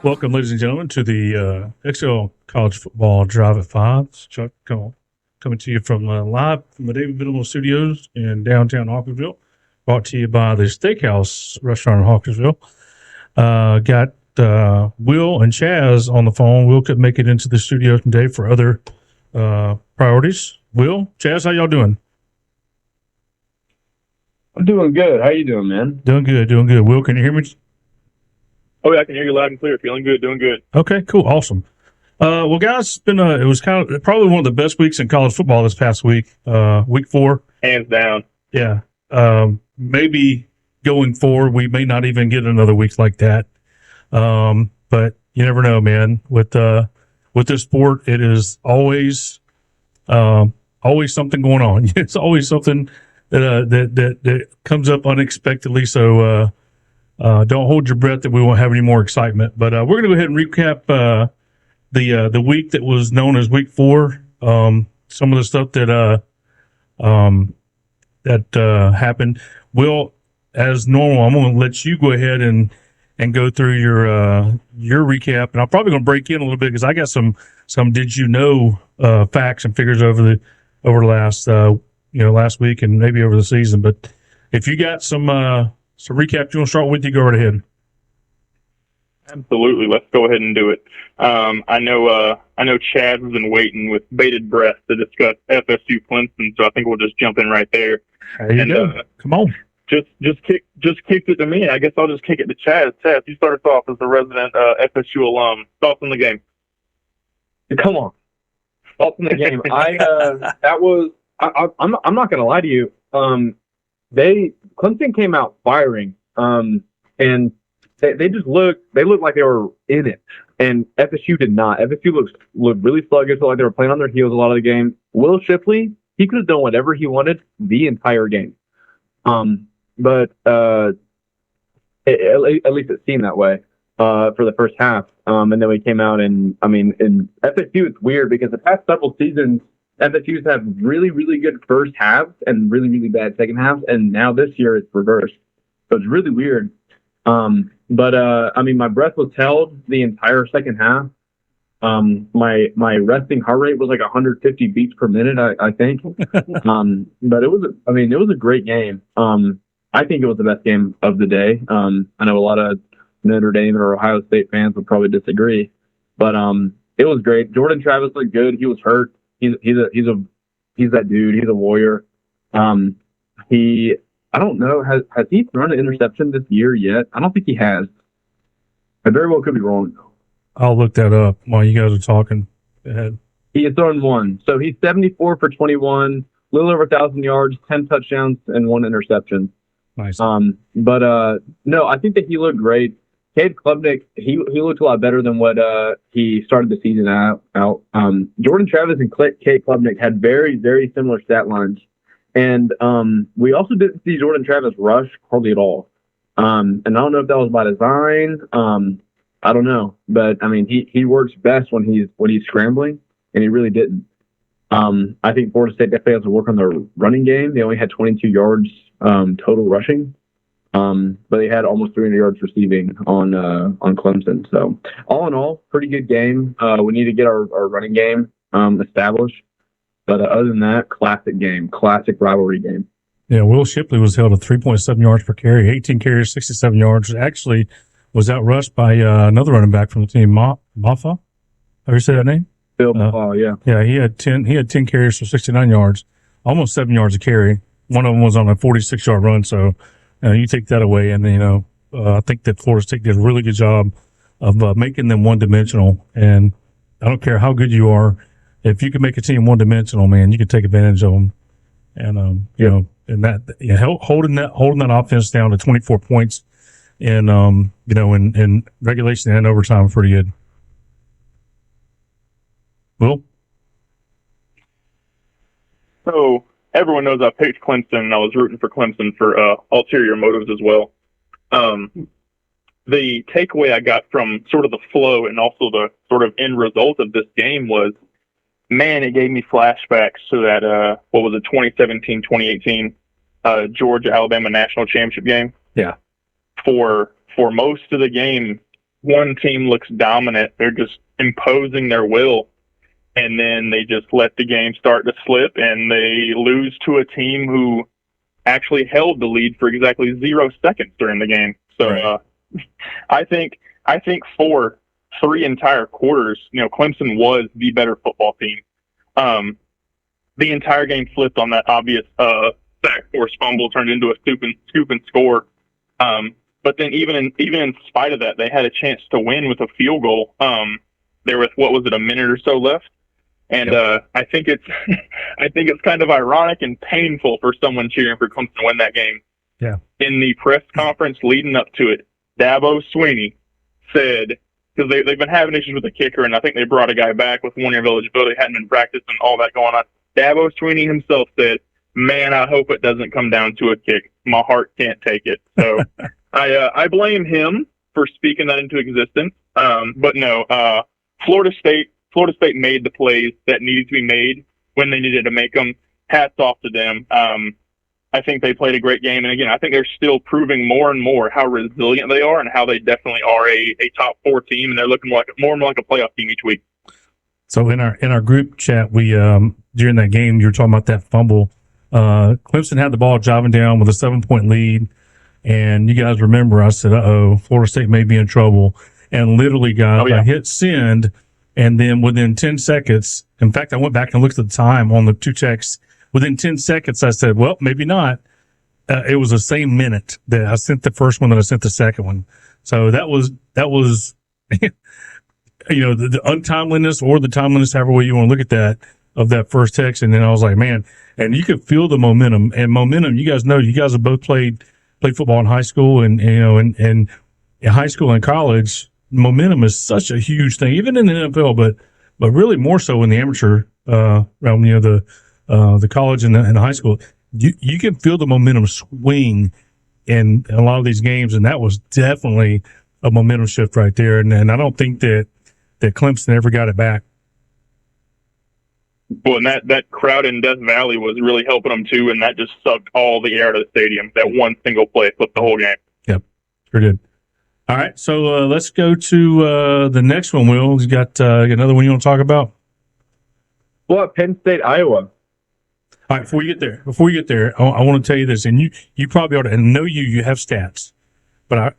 Welcome, ladies and gentlemen, to the XL College Football Drive at 5. It's Chuck coming to you from live from the David Venable Studios in downtown Hawkinsville. Brought to you by the Steakhouse Restaurant in Hawkinsville. Got Will and Chaz on the phone. Will couldn't make it into the studio today for other priorities. Will, Chaz, how y'all doing? I'm doing good. How you doing, man? Doing good. Will, can you hear me? Oh, yeah, I can hear you loud and clear. Feeling good, doing good. Okay, cool, awesome. Well, guys, it's been it was kind of probably one of the best weeks in college football this past week. Week 4, hands down. Yeah, maybe going forward we may not even get another week like that. But you never know, man. With this sport, it is always something going on. It's always something that comes up unexpectedly. So. Don't hold your breath that we won't have any more excitement. But we're going to go ahead and recap the week that was known as Week 4. Some of the stuff that happened. Will, as normal, I'm going to let you go ahead and go through your recap, and I'm probably going to break in a little bit because I got some did you know facts and figures over the last last week and maybe over the season. But if you got some recap you want to start with, you go right ahead. Absolutely. Let's go ahead and do it. I know Chad has been waiting with bated breath to discuss FSU Clemson, so I think we'll just jump in right there. There you go. Come on. Just kicked it to me. I guess I'll just kick it to Chad. Chad, you start us off as the resident FSU alum. Thoughts on the game? Come on. Thoughts on the game. I'm not going to lie to you. Clemson came out firing, and they looked like they were in it, and FSU did not. FSU looked really sluggish, like they were playing on their heels a lot of the game. Will Shipley, he could have done whatever he wanted the entire game, but at least it seemed that way for the first half, and then we came out and in FSU it's weird because the past several seasons FSU's have really, really good first halves and really, really bad second halves, and now this year it's reversed. So it's really weird. But my breath was held the entire second half. My resting heart rate was like 150 beats per minute, I think. But it was a great game. I think it was the best game of the day. I know a lot of Notre Dame or Ohio State fans would probably disagree, but it was great. Jordan Travis looked good. He was hurt. He's that dude. He's a warrior. I don't know, has he thrown an interception this year yet? I don't think he has. I very well could be wrong though. I'll look that up while you guys are talking. Go ahead. He has thrown one. So he's 74 for 21, a little over 1,000 yards, 10 touchdowns, and 1 interception. Nice. No, I think that he looked great. Cade Klubnik, he looked a lot better than what he started the season out. Jordan Travis and Cade Klubnik had very, very similar stat lines. And we also didn't see Jordan Travis rush hardly at all. And I don't know if that was by design. I don't know. But, he works best when he's scrambling, and he really didn't. I think Florida State definitely has to work on their running game. They only had 22 yards total rushing. But they had almost 300 yards receiving on Clemson. So all in all, pretty good game. We need to get our running game established. But other than that, classic rivalry game. Yeah, Will Shipley was held at 3.7 yards per carry, 18 carries, 67 yards. Actually was outrushed by another running back from the team, Mafah. Have you said that name? Bill Mafah, yeah. Yeah, he had 10 carries for 69 yards, almost 7 yards a carry. One of them was on a 46-yard run, so you take that away, and I think that Florida State did a really good job of making them one-dimensional. And I don't care how good you are, if you can make a team one-dimensional, man, you can take advantage of them. And and that holding that offense down to 24 points in in regulation and overtime, pretty good. Will? So everyone knows I picked Clemson, and I was rooting for Clemson for ulterior motives as well. The takeaway I got from sort of the flow and also the sort of end result of this game was, man, it gave me flashbacks to that, 2017-2018 Georgia-Alabama national championship game. Yeah. For most of the game, one team looks dominant, they're just imposing their will, and then they just let the game start to slip, and they lose to a team who actually held the lead for exactly 0 seconds during the game. So Right. I think for 3 entire quarters, Clemson was the better football team. The entire game flipped on that obvious sack force fumble turned into a scoop and score. But then even in spite of that, they had a chance to win with a field goal. There was, what was it, a minute or so left, and I think it's kind of ironic and painful for someone cheering for Clemson to win that game. Yeah. In the press conference leading up to it, Dabo Swinney said, because they've been having issues with the kicker, and I think they brought a guy back with 1 year of eligibility, hadn't been practiced, and all that going on. Dabo Swinney himself said, "Man, I hope it doesn't come down to a kick. My heart can't take it." So I blame him for speaking that into existence. But no, Florida State made the plays that needed to be made when they needed to make them. Hats off to them. I think they played a great game, and again, I think they're still proving more and more how resilient they are and how they definitely are a top 4 team, and they're looking more and more like a playoff team each week. So in our group chat, we during that game, you were talking about that fumble. Clemson had the ball driving down with a 7-point lead, and you guys remember I said, "Uh-oh, Florida State may be in trouble." And literally, guys, I hit send, and then within 10 seconds, in fact, I went back and looked at the time on the 2 texts. Within 10 seconds, I said, "Well, maybe not." It was the same minute that I sent the first one that I sent the second one. So that was the untimeliness or the timeliness, however way you want to look at that, of that first text. And then I was like, man, and you could feel the momentum. And momentum, you guys know, you guys have both played football in high school, and and in high school and college, momentum is such a huge thing, even in the NFL, but really more so in the amateur realm, the college and the high school. You can feel the momentum swing in a lot of these games, and that was definitely a momentum shift right there. And I don't think that Clemson ever got it back. Well, and that crowd in Death Valley was really helping them too, and that just sucked all the air out of the stadium. That one single play flipped the whole game. Yep, sure did. All right, so let's go to the next one. Will, you got another one you want to talk about? Well, Penn State, Iowa. All right, before you get there, I want to tell you this, and you probably ought to, and know you have stats, but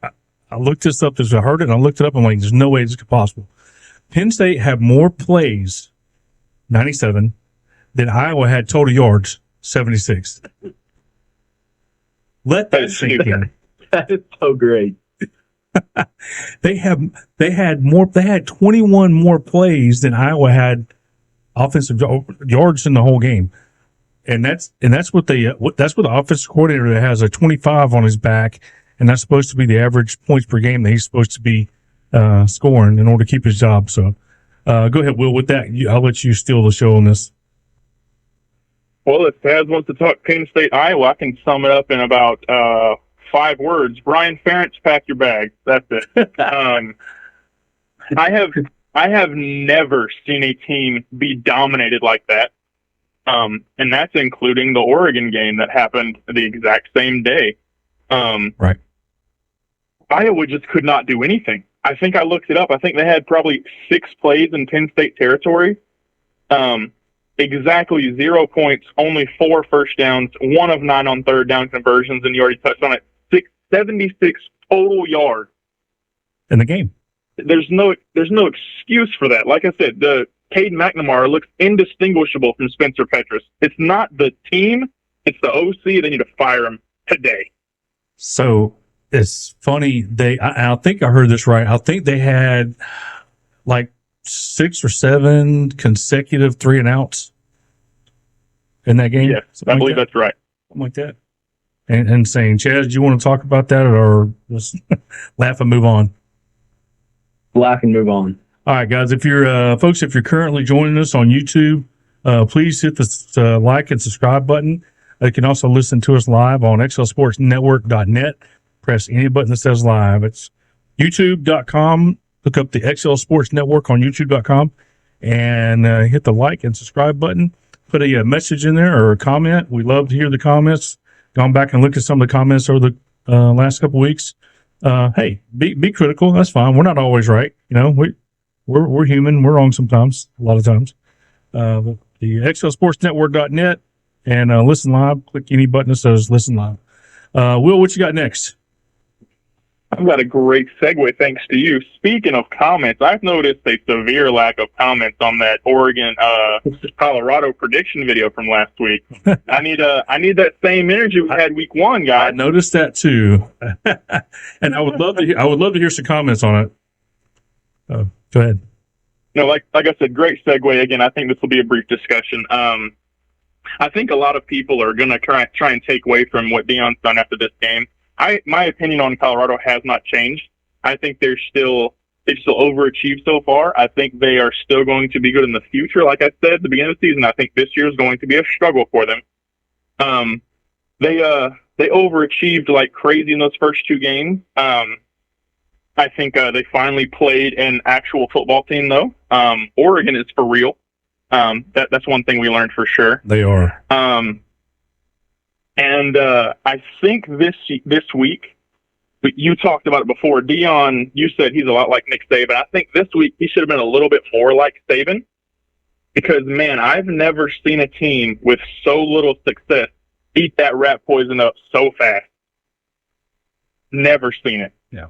I looked this up as I heard it, and I looked it up, and I'm like, there's no way this is possible. Penn State had more plays, 97, than Iowa had total yards, 76. Let that sink in. That is so great. They had 21 more plays than Iowa had offensive yards in the whole game. And that's what the offensive coordinator that has a 25 on his back, and that's supposed to be the average points per game that he's supposed to be scoring in order to keep his job. So go ahead, Will. With that, I'll let you steal the show on this. Well, if Taz wants to talk Penn State, Iowa, I can sum it up in about 5 words. Brian Ferentz, pack your bags. That's it. I have never seen a team be dominated like that. And that's including the Oregon game that happened the exact same day. Right. Iowa just could not do anything. I think I looked it up. I think they had probably 6 plays in Penn State territory. Exactly 0 points, only 4 first downs, 1 of 9 on third down conversions, and you already touched on it. 76 total yards in the game. There's no excuse for that. Like I said, the Cade McNamara looks indistinguishable from Spencer Petras. It's not the team, it's the OC. They need to fire him today. So it's funny. I think I heard this right. I think they had like 6 or 7 consecutive 3-and-outs in that game. Yes, I believe that's right. Something like that. And saying, Chaz, do you want to talk about that, or just laugh and move on? Laugh and move on. All right, guys. If you're folks, if you're currently joining us on YouTube, please hit the like and subscribe button. You can also listen to us live on xlsportsnetwork.net. Press any button that says live. It's youtube.com. Look up the XL Sports Network on youtube.com and hit the like and subscribe button. Put a message in there or a comment. We love to hear the comments. Gone back and looked at some of the comments over the last couple of weeks. hey, be critical. That's fine. We're not always right. We're human. We're wrong sometimes, a lot of times. But the XLSportsNetwork.net and listen live. Click any button that says listen live. Will, what you got next? I've got a great segue thanks to you. Speaking of comments, I've noticed a severe lack of comments on that Oregon Colorado prediction video from last week. I need that same energy we had week 1, I guys. noticed that too, and I would love to hear some comments on it. Go ahead. No, like I said, great segue. Again, I think this will be a brief discussion. I think a lot of people are gonna try and take away from what Deion's done after this game. My opinion on Colorado has not changed. I think they've still overachieved so far. I think they are still going to be good in the future. Like I said at the beginning of the season, I think this year is going to be a struggle for them. They overachieved like crazy in those first 2 games. I think they finally played an actual football team though. Oregon is for real. That's one thing we learned for sure. They are. And I think this week, you talked about it before. Deion, you said he's a lot like Nick Saban. I think this week he should have been a little bit more like Saban because, man, I've never seen a team with so little success eat that rat poison up so fast. Never seen it. Yeah.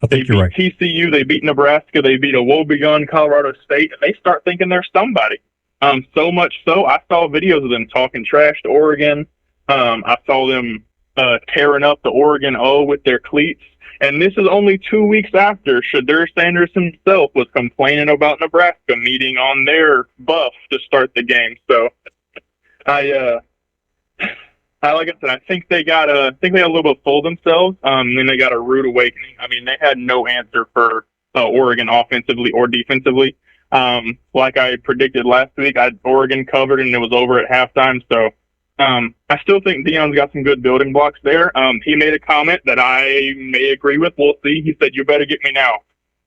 I think you're right. They beat TCU, they beat Nebraska, they beat a woebegone Colorado State, and they start thinking they're somebody. So much so, I saw videos of them talking trash to Oregon. I saw them tearing up the Oregon O with their cleats. And this is only 2 weeks after Shedeur Sanders himself was complaining about Nebraska meeting on their buff to start the game. So like I said, I think they got a little bit full of themselves. Then they got a rude awakening. I mean, they had no answer for Oregon offensively or defensively. Like I predicted last week, Oregon covered and it was over at halftime. So I still think Deion's got some good building blocks there. He made a comment that I may agree with. We'll see. He said, "You better get me now,"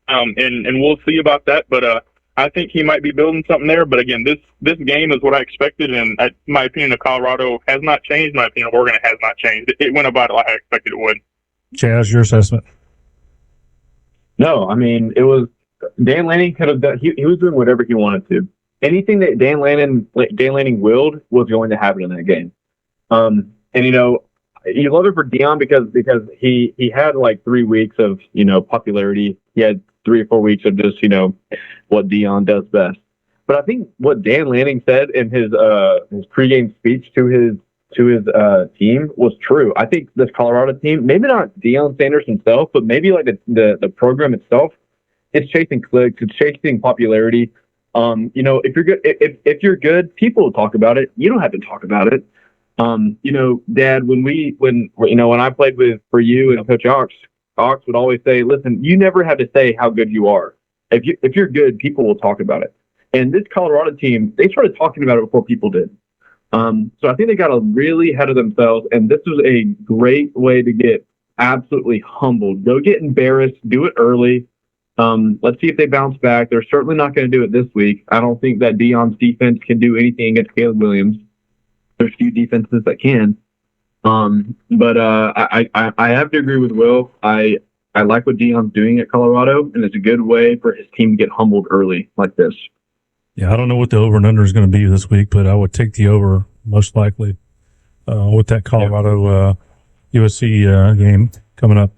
and we'll see about that. But I think he might be building something there. But again, this game is what I expected, and my opinion of Colorado has not changed. My opinion of Oregon has not changed. It went about it like I expected it would. Chaz, your assessment? No, I mean, it was Dan Lanning could have done. He was doing whatever he wanted to. Anything that Dan Lanning willed was going to happen in that game. And you love it for Deion because he had like 3 weeks of popularity. He had 3 or 4 weeks of just what Deion does best. But I think what Dan Lanning said in his pregame speech to his team was true. I think this Colorado team, maybe not Deion Sanders himself, but maybe like the program itself, it's chasing clicks, it's chasing popularity. If you're good, people will talk about it. You don't have to talk about it. Dad, when I played for you and Coach Ox would always say, listen, you never have to say how good you are. If you're good, people will talk about it. And this Colorado team, they started talking about it before people did. So I think they got really ahead of themselves, and this was a great way to get absolutely humbled. Go get embarrassed, do it early. Let's see if they bounce back. They're certainly not going to do it this week. I don't think that Deion's defense can do anything against Caleb Williams. There's few defenses that can. But I have to agree with Will. I like what Deion's doing at Colorado, and it's a good way for his team to get humbled early like this. Yeah, I don't know what the over and under is going to be this week, but I would take the over most likely with that Colorado USC game coming up.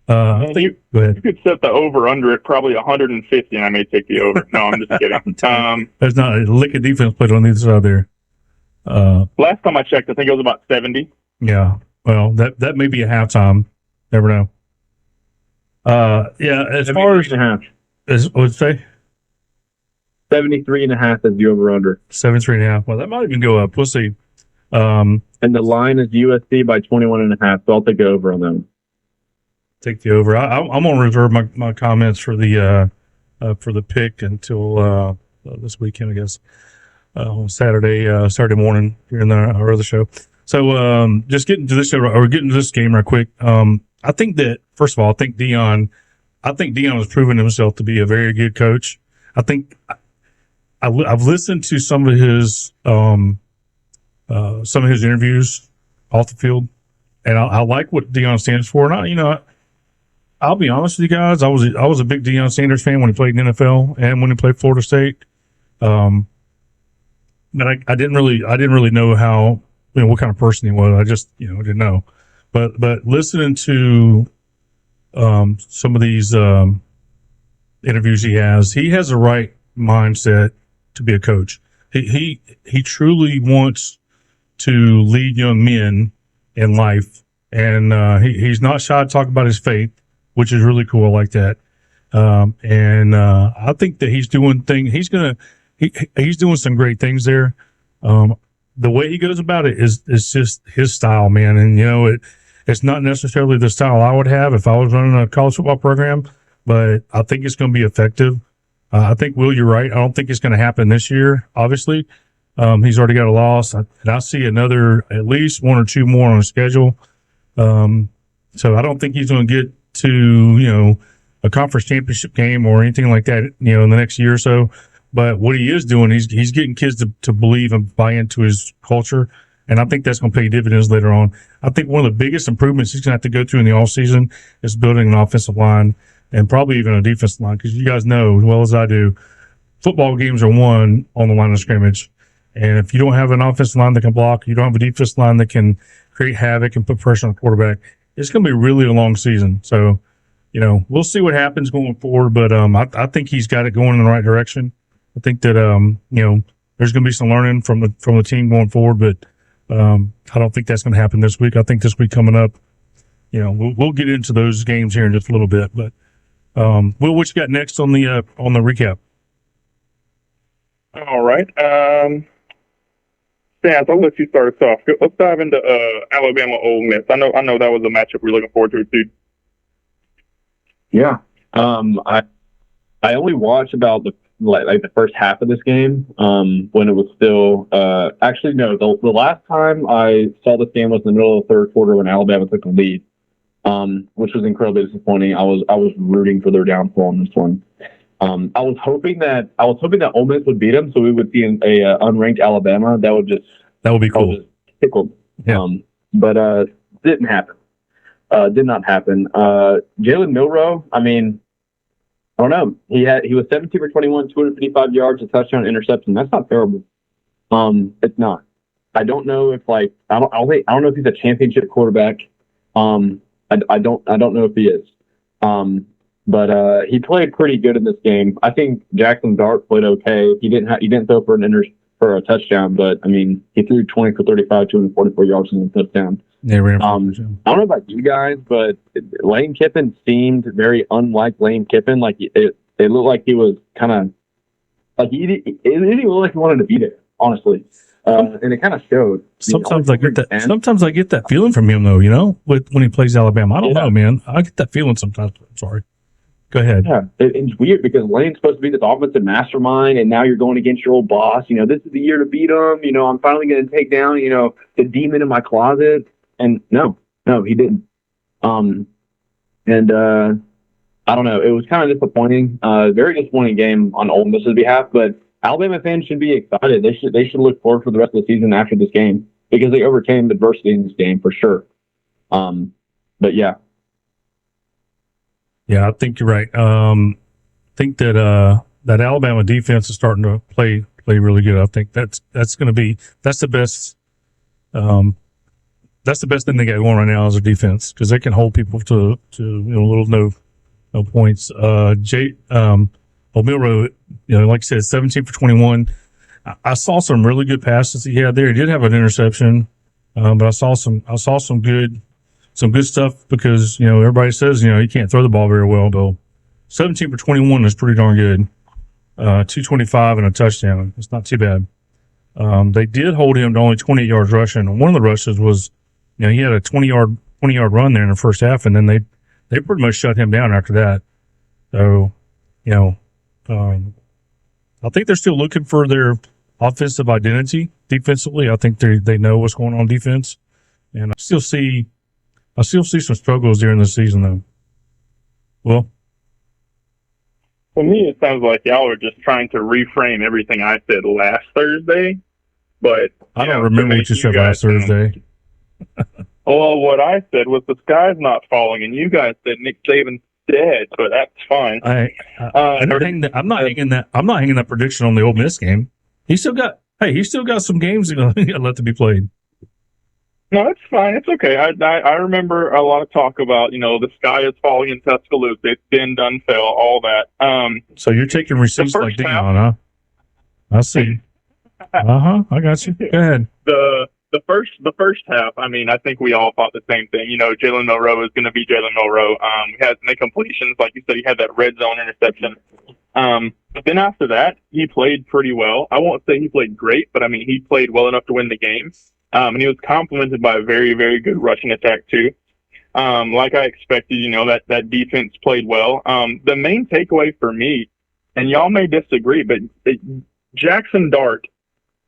Go ahead. You could set the over under at probably 150, and I may take the over. No, I'm just kidding. There's not a lick of defense played on either side there. Last time I checked, I think it was about 70. Yeah, well, that may be a halftime. Never know. As far as what would say, 73.5 is the over under. 73.5. Well, that might even go up. We'll see. And the line is USC by 21.5. So I'll take the over on them. Take the over. I'm going to reserve my comments for the pick until this weekend, I guess, on Saturday morning here in our other show. So just getting to this show, or getting to this game right quick. I think that first of all, I think Deion has proven himself to be a very good coach. I think I've listened to some of his interviews off the field, and I like what Deion stands for. And I'll be honest with you guys. I was a big Deion Sanders fan when he played in the NFL and when he played Florida State. But I didn't really know how, what kind of person he was. I just, didn't know. But listening to some of these interviews he has the right mindset to be a coach. He truly wants to lead young men in life, and he's not shy to talk about his faith, which is really cool. I like that. I think that he's doing he's doing some great things there. The way he goes about it is just his style, man. And it's not necessarily the style I would have if I was running a college football program, but I think it's going to be effective. I think, Will, you're right. I don't think it's going to happen this year. Obviously, he's already got a loss, and I see at least one or two more on the schedule. So I don't think he's going to get to a conference championship game or anything like that, in the next year or so. But what he is doing, he's getting kids to believe and buy into his culture. And I think that's going to pay dividends later on. I think one of the biggest improvements he's going to have to go through in the offseason is building an offensive line and probably even a defensive line. Because you guys know as well as I do, football games are won on the line of scrimmage. And if you don't have an offensive line that can block, you don't have a defensive line that can create havoc and put pressure on the quarterback, it's going to be really a long season. So, we'll see what happens going forward. But I think he's got it going in the right direction. I think that there's going to be some learning from the team going forward, but I don't think that's going to happen this week. I think this week coming up, we'll get into those games here in just a little bit. But Will, what you got next on the recap? All right. Stans, I'll let you start us off. Let's dive into Alabama Ole Miss. I know that was a matchup we're looking forward to too. Yeah. I only watched about the first half of this game when it was still actually no, the last time I saw this game was in the middle of the third quarter when Alabama took the lead, which was incredibly disappointing. I was rooting for their downfall in this one. I was hoping that Ole Miss would beat them, so we would see a unranked Alabama. That would be cool. Tickled. Yeah. But didn't happen. Did not happen. Jalen Milroe, I mean, I don't know. He was 17 for 21, 255 yards, a touchdown, interception. That's not terrible. It's not. I don't know if I don't know if he's a championship quarterback. I don't know if he is. But he played pretty good in this game. I think Jackson Dart played okay. He didn't throw for a touchdown, but I mean, he threw 20 for 35, 244 yards and a touchdown. Yeah, ran I don't know about you guys, but Lane Kiffin seemed very unlike Lane Kiffin. Like it looked like he was kind of like it didn't look like he wanted to be there, honestly. And it kind of showed. Sometimes I get that. Sometimes I get that feeling from him, though. When he plays Alabama, I don't know, man. I get that feeling sometimes. I'm sorry. Go ahead. Yeah, it's weird because Lane's supposed to be this offensive mastermind, and now you're going against your old boss. This is the year to beat him. I'm finally going to take down, the demon in my closet. And no, he didn't. I don't know. It was kind of disappointing. Very disappointing game on Ole Miss's behalf. But Alabama fans should be excited. They should look forward for the rest of the season after this game because they overcame adversity in this game for sure. But yeah. Yeah, I think you're right. I think that that Alabama defense is starting to play really good. I think that's the best. That's the best thing they got going right now is their defense because they can hold people to little no points. Milroe, like I said, 17 for 21. I saw some really good passes he had there. He did have an interception, but I saw some good stuff because everybody says he can't throw the ball very well. Though 17 for 21 is pretty darn good. 225 and a touchdown. It's not too bad. They did hold him to only 20 yards rushing. One of the rushes was, he had a 20 yard run there in the first half, and then they pretty much shut him down after that. So, I think they're still looking for their offensive identity defensively. I think they know what's going on defense, and I still see some struggles during the season though. Well, For me, it sounds like y'all are just trying to reframe everything I said last Thursday. But I don't remember what you said last Thursday. Well, what I said was the sky's not falling, and you guys said Nick Saban dead, but that's fine. I'm not hanging that prediction on the Ole Miss game. He's still got some games left to be played. No, it's fine. It's okay. I remember a lot of talk about, the sky is falling in Tuscaloosa. It's been done, fell, all that. So you're taking receipts like Dion, huh? I see. I got you. Go ahead. The first half, I mean, I think we all thought the same thing. Jalen Milroe is going to be Jalen Milroe. He had incompletions, like you said. He had that red zone interception. But then after that, he played pretty well. I won't say he played great, but I mean, he played well enough to win the game. And he was complemented by a very, very good rushing attack too. Like I expected, that defense played well. The main takeaway for me, and y'all may disagree, but Jackson Dart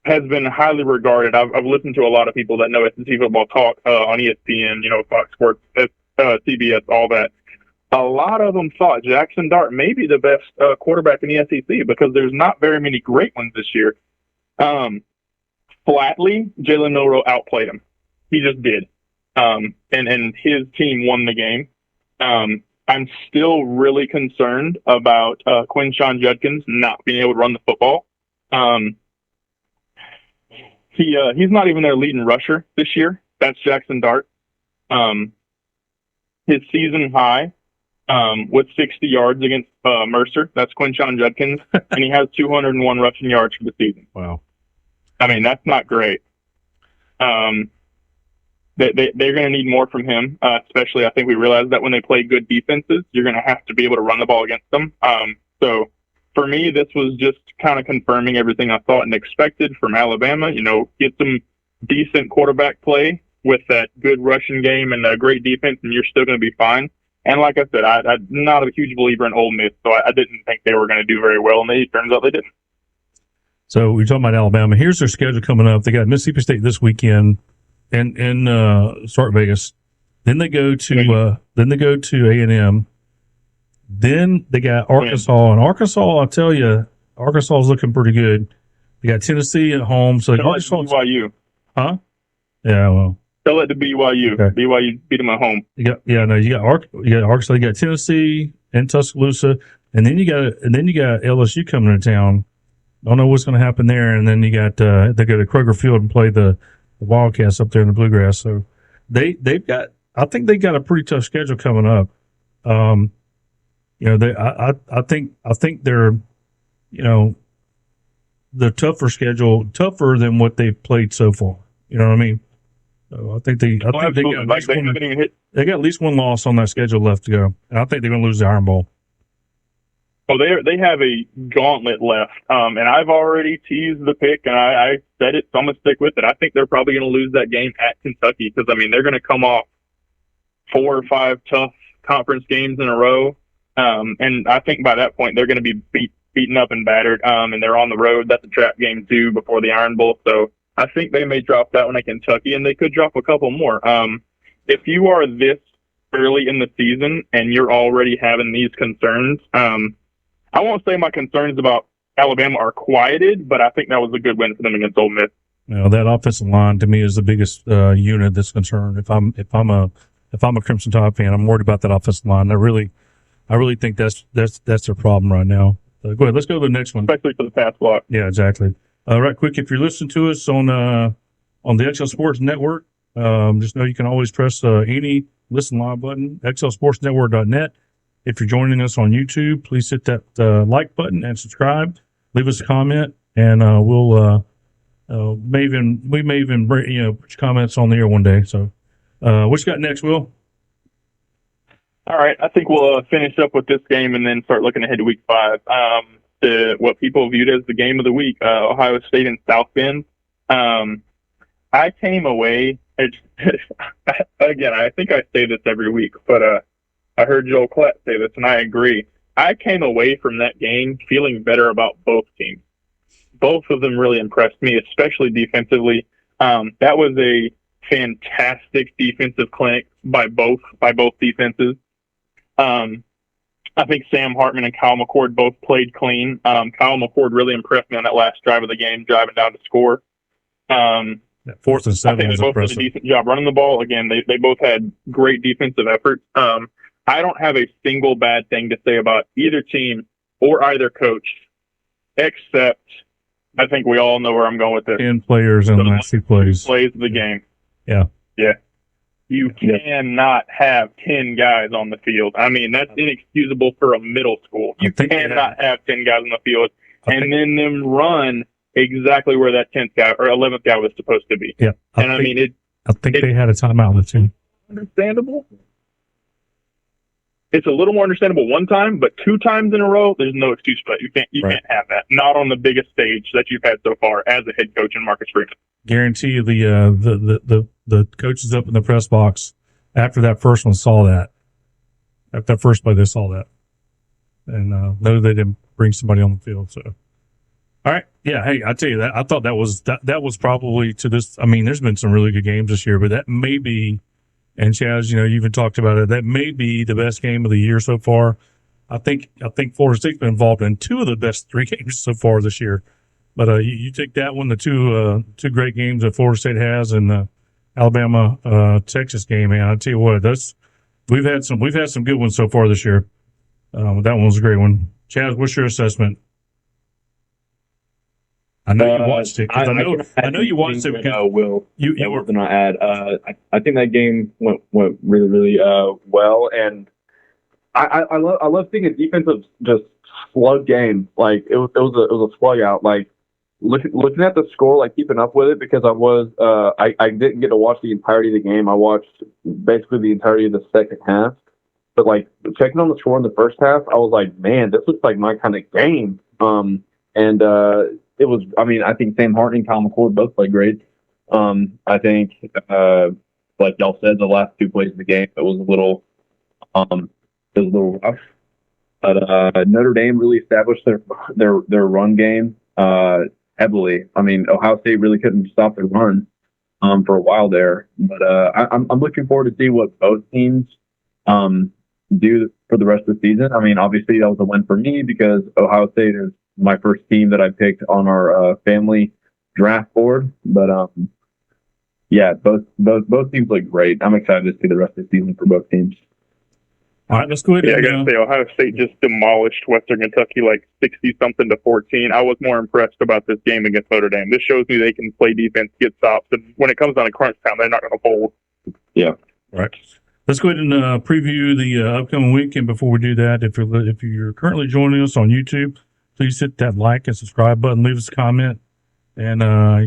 has been highly regarded. I've listened to a lot of people that know SEC football talk on ESPN, Fox Sports, CBS, all that. A lot of them thought Jackson Dart may be the best quarterback in the SEC because there's not very many great ones this year. Flatly, Jalen Milroe outplayed him. He just did. And his team won the game. I'm still really concerned about Quinshon Judkins not being able to run the football. He's not even their leading rusher this year. That's Jackson Dart. His season high with 60 yards against Mercer. That's Quinshon Judkins. And he has 201 rushing yards for the season. Wow. I mean, that's not great. They're going to need more from him, especially I think we realized that when they play good defenses, you're going to have to be able to run the ball against them. So for me, this was just kind of confirming everything I thought and expected from Alabama. Get some decent quarterback play with that good rushing game and a great defense, and you're still going to be fine. And like I said, I'm not a huge believer in Ole Miss, so I didn't think they were going to do very well, and it turns out they didn't. So we're talking about Alabama. Here's their schedule coming up. They got Mississippi State this weekend in Start Vegas. Then they go to A&M. Then they got Arkansas. And Arkansas, I'll tell you, Arkansas is looking pretty good. They got Tennessee at home. So Arkansas, BYU. Huh? Yeah, well. Tell it to BYU. Okay. BYU beat them at home. You got Arkansas. You got Tennessee and Tuscaloosa, and then you got LSU coming to town. Don't know what's going to happen there. And then you got they go to Kroger Field and play the Wildcats up there in the Bluegrass. So I think they got a pretty tough schedule coming up. I think they're the tougher schedule, tougher than what they've played so far. You know what I mean? So I think they got at least one loss on that schedule left to go, and I think they're going to lose the Iron Bowl. Oh, they have a gauntlet left, and I've already teased the pick, and I said it, so I'm going to stick with it. I think they're probably going to lose that game at Kentucky because, they're going to come off 4 or 5 tough conference games in a row, and I think by that point they're going to be beaten up and battered, and they're on the road. That's a trap game, too, before the Iron Bowl, so I think they may drop that one at Kentucky, and they could drop a couple more. If you are this early in the season and you're already having these concerns, I won't say my concerns about Alabama are quieted, but I think that was a good win for them against Ole Miss. That offensive line to me is the biggest unit that's concerned. If I'm a Crimson Tide fan, I'm worried about that offensive line. I really think that's their problem right now. Go ahead, let's go to the next one. Especially for the pass block. Yeah, exactly. Right quick, if you're listening to us on the XL Sports Network, just know you can always press any listen live button, xlsportsnetwork.net. If you're joining us on YouTube, please hit that like button and subscribe. Leave us a comment, and we may even put your comments on the air one day. So, what you got next, Will? All right, I think we'll finish up with this game and then start looking ahead to Week 5. What people viewed as the game of the week, Ohio State and South Bend. I came away again. I think I say this every week, but I heard Joel Klatt say this, and I agree. I came away from that game feeling better about both teams. Both of them really impressed me, especially defensively. That was a fantastic defensive clinic by both defenses. I think Sam Hartman and Kyle McCord both played clean. Kyle McCord really impressed me on that last drive of the game, driving down to score. That 4th and 7 I think was they both impressive. did a decent job running the ball. Again, they both had great defensive efforts. I don't have a single bad thing to say about either team or either coach, except I think we all know where I'm going with this. 10 players in the last 2 plays. Plays of the game. Yeah. Yeah. You cannot have 10 guys on the field. I mean, that's inexcusable for a middle school. You cannot have 10 guys on the field and then them run exactly where that 10th guy or 11th guy was supposed to be. Yeah. I think they had a timeout with too. Understandable. It's a little more understandable one time, but 2 times in a row, there's no excuse for that. You can't have that. Not on the biggest stage that you've had so far as a head coach in Marcus Freeman. Guarantee you the coaches up in the press box after that first one saw that. After that first play, they saw that. And know they didn't bring somebody on the field. So, all right. Yeah. Hey, I tell you that. I thought that was probably to this. I mean, there's been some really good games this year, but that may be, and Chaz, you even talked about it, that may be the best game of the year so far. I think Florida State's been involved in 2 of the best 3 games so far this year. But you take that one, the two great games that Florida State has, and the Alabama Texas game, man. I tell you what, we've had some good ones so far this year. That one was a great one. Chaz, what's your assessment? I know you watched it. I know you watched it because Will. you were not add. I think that game went really really well, and I love seeing a defensive just slug game. Like it was a slug out. Like looking at the score, like keeping up with it because I didn't get to watch the entirety of the game. I watched basically the entirety of the second half. But like checking on the score in the first half, I was like, man, this looks like my kind of game. It was. I mean, I think Sam Hartney and Kyle McCord both played great. I think, like y'all said, the last 2 plays of the game, it was a little rough. But Notre Dame really established their run game heavily. I mean, Ohio State really couldn't stop their run for a while there. But I'm looking forward to see what both teams do for the rest of the season. I mean, obviously that was a win for me because Ohio State is my first team that I picked on our family draft board. But yeah, both teams look great. I'm excited to see the rest of the season for both teams. All right, let's go ahead. Yeah, I gotta say, Ohio State just demolished Western Kentucky like 60-something to 14. I was more impressed about this game against Notre Dame. This shows me they can play defense, get stops, and when it comes down to crunch time, they're not going to fold. Yeah. All right. Let's go ahead and preview the upcoming week. And before we do that, if you're currently joining us on YouTube, please hit that like and subscribe button, leave us a comment, and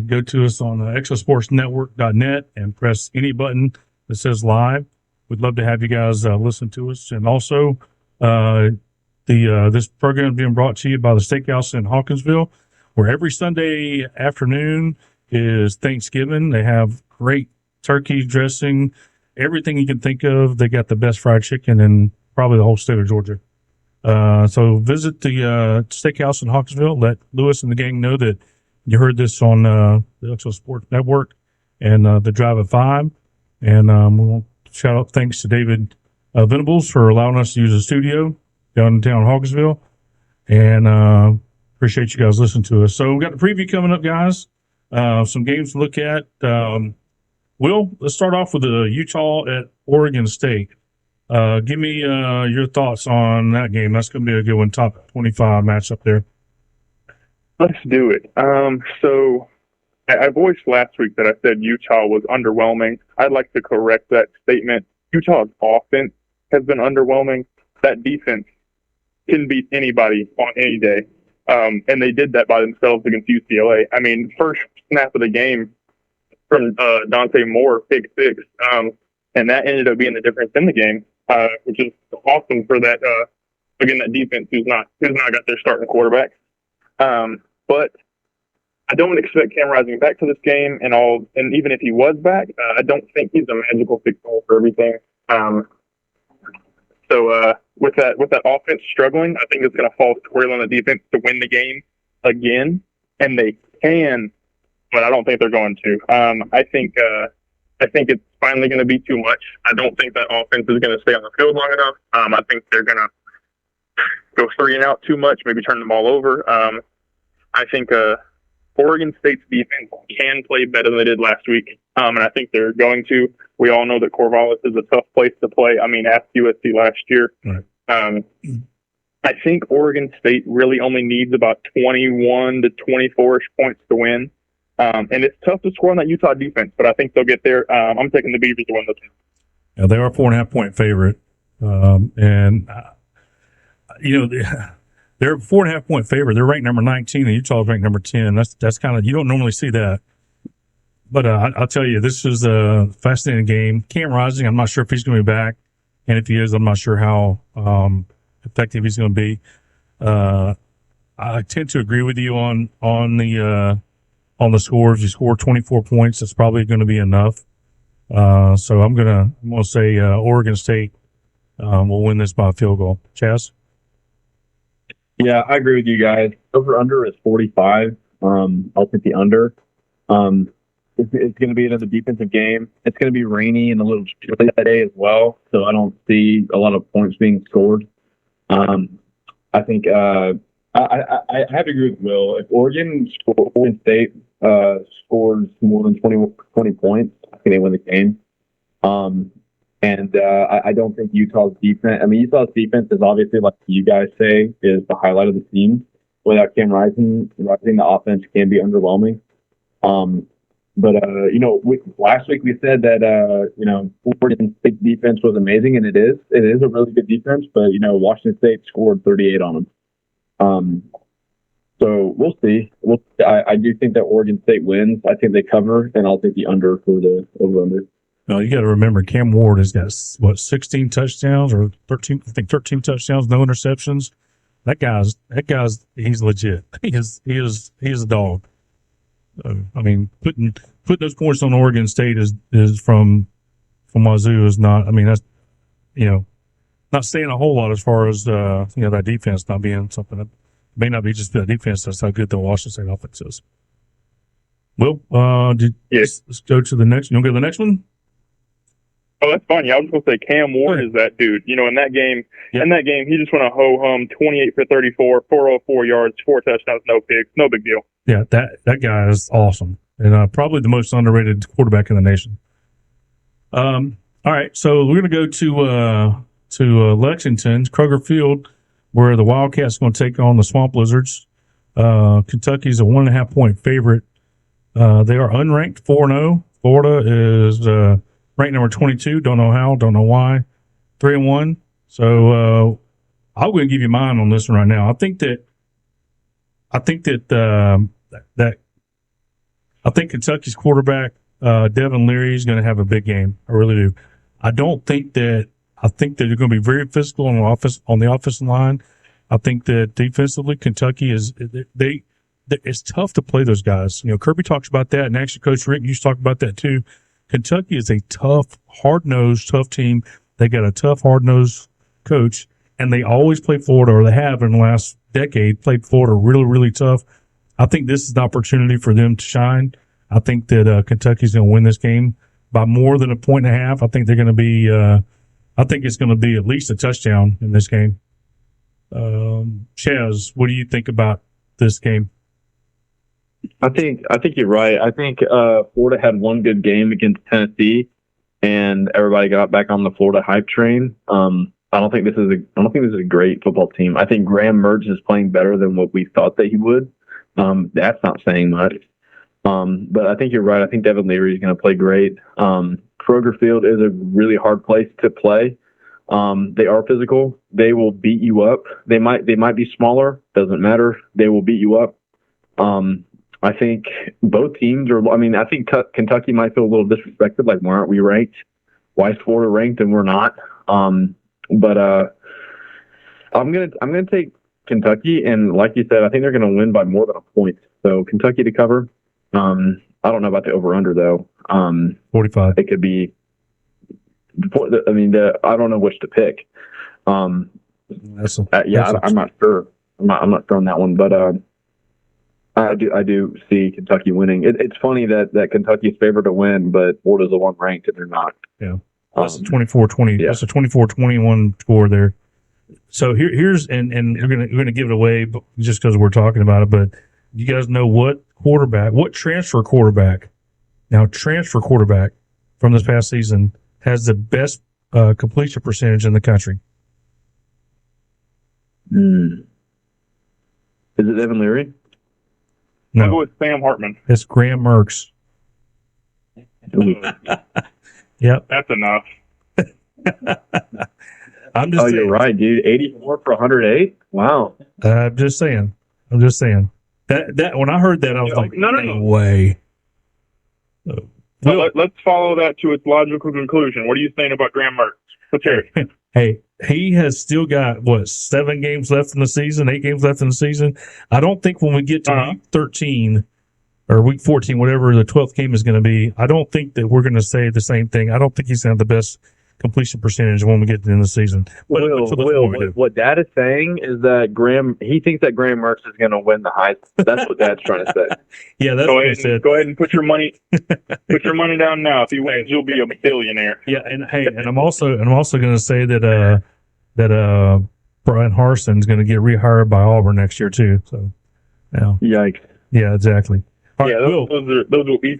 go to us on exosportsnetwork.net and press any button that says live. We'd love to have you guys listen to us. And also, this program is being brought to you by the Steakhouse in Hawkinsville, where every Sunday afternoon is Thanksgiving. They have great turkey dressing, everything you can think of. They got the best fried chicken in probably the whole state of Georgia. So visit the Steakhouse in Hawkinsville. Let Lewis and the gang know that you heard this on the Exo Sports Network and the Drive at 5. And we'll shout out thanks to David Venables for allowing us to use the studio down in town Hawkinsville. And appreciate you guys listening to us. So we've got the preview coming up, guys. Some games to look at. Will, let's start off with the Utah at Oregon State. Give me your thoughts on that game. That's going to be a good one. Top 25 match up there. Let's do it. So I voiced last week that I said Utah was underwhelming. I'd like to correct that statement. Utah's offense has been underwhelming. That defense can beat anybody on any day. And they did that by themselves against UCLA. I mean, first snap of the game from Dante Moore, pick 6. And that ended up being the difference in the game, which is awesome for that, again, that defense who's not got their starting quarterback. But I don't expect Cam Rising back to this game and even if he was back, I don't think he's a magical fix-all for everything. So with that offense struggling, I think it's going to fall squarely on the defense to win the game again, and they can, but I don't think they're going to. I think it's finally going to be too much. I don't think that offense is going to stay on the field long enough. I think they're going to go 3 and out too much, maybe turn the ball over. I think Oregon State's defense can play better than they did last week, and I think they're going to. We all know that Corvallis is a tough place to play. I mean, ask USC last year. Right. I think Oregon State really only needs about 21 to 24-ish points to win. And it's tough to score on that Utah defense, but I think they'll get there. I'm taking the Beavers to win this one. Yeah, they are a 4.5-point favorite. And they're a 4.5-point favorite. They're ranked number 19, and Utah's ranked number 10. That's kind of, you don't normally see that. But I'll tell you, this is a fascinating game. Cam Rising, I'm not sure if he's going to be back. And if he is, I'm not sure how effective he's going to be. I tend to agree with you on the scores. You score 24 points, that's probably going to be enough. So I'm gonna say Oregon State will win this by a field goal. Chaz? Yeah, I agree with you guys. Over under is 45. I'll take the under. It's going to be another defensive game. It's going to be rainy and a little chilly that day as well, so I don't see a lot of points being scored. I think I have to agree with Will. If Oregon State scores more than 20 points, I think they win the game. I don't think Utah's defense. I mean, Utah's defense is obviously, like you guys say, is the highlight of the team. Without Cam Rising, the offense can be underwhelming. Last week we said that Oregon State defense was amazing, and it is. It is a really good defense, but Washington State scored 38 on them. So we'll see. I do think that Oregon State wins. I think they cover, and I'll take the under for the over-under. Well, you got to remember, Cam Ward has got 16 touchdowns or 13? I think 13 touchdowns, no interceptions. That guy's he's legit. He is a dog. I mean, putting those points on Oregon State is from Wazoo is not. I mean, that's not saying a whole lot as far as that defense not being something that may not be just the defense. That's how good the Washington State offense is. Well, let's go to the next. You want to go to the next one? Oh, that's fine. Yeah, I was going to say Cam Ward is that dude. In that game, he just went a ho-hum, 28 for 34, 404 yards, 4 touchdowns, no picks, no big deal. Yeah, that guy is awesome, and probably the most underrated quarterback in the nation. All right, so we're going to go to Lexington, Kroger Field, where the Wildcats are going to take on the Swamp Lizards. Kentucky's a 1.5-point favorite. They are unranked, 4-0. Florida is ranked number 22. Don't know how, don't know why. 3-1. So I'm going to give you mine on this one right now. I think Kentucky's quarterback Devin Leary is going to have a big game. I really do. I think they're going to be very physical on the offensive line. I think that defensively, Kentucky it's tough to play those guys. Kirby talks about that, and actually Coach Rick used to talk about that too. Kentucky is a tough, hard-nosed, tough team. They got a tough, hard-nosed coach, and they always play Florida, or they have in the last decade played Florida really, really tough. I think this is an opportunity for them to shine. I think that Kentucky's going to win this game by more than 1.5 points. I think they're going to be. I think it's going to be at least a touchdown in this game. Chaz, what do you think about this game? I think you're right. I think Florida had one good game against Tennessee, and everybody got back on the Florida hype train. I don't think this is a great football team. I think Graham Mertz is playing better than what we thought that he would. That's not saying much. But I think you're right. I think Devin Leary is going to play great. Kroger Field is a really hard place to play. They are physical. They will beat you up. They might be smaller. Doesn't matter. They will beat you up. I think both teams are. I mean, I think Kentucky might feel a little disrespected. Like, why aren't we ranked? Why is Florida ranked and we're not? But I'm gonna take Kentucky, and like you said, I think they're gonna win by more than 1 point. So Kentucky to cover. I don't know about the over/under though. 45. It could be. I mean, I don't know which to pick. I'm not sure. I'm not sure on that one, but I do see Kentucky winning. It's funny that Kentucky's favored to win, but Florida's the one ranked and they're not. Yeah, that's a 24-20. Yeah. That's a 24-21 score there. So here's and we're gonna give it away just because we're talking about it. But you guys know what quarterback, what transfer quarterback from this past season has the best completion percentage in the country? Is it Evan Leary? I'll go No, with Sam Hartman. it's Graham Mertz. Yep. That's enough. I'm just Oh, saying. you're right, dude. 84 for 108. Wow. I'm just saying. That when I heard that, I was Yeah, like, no. no way. So let's follow that to its logical conclusion. What are you saying about Graham Mertz? Let's hear it. Hey, he has still got what 7 games left in the season, 8 games left in the season. I don't think when we get to week 13 or week 14, whatever the 12th game is going to be, I don't think that we're going to say the same thing. I don't think he's going to have the best completion percentage when we get to the end of the season. But What Dad is saying is that he thinks that Graham Mertz is going to win the Heisman. That's what Dad's trying to say. Yeah, that's Go what he ahead, said. go ahead and put your money down now. If he wins, you'll be a billionaire. Yeah, and hey, and I'm also going to say that Brian Harson's going to get rehired by Auburn next year too. So, Yikes. yeah, exactly. All right, Yeah, Will. those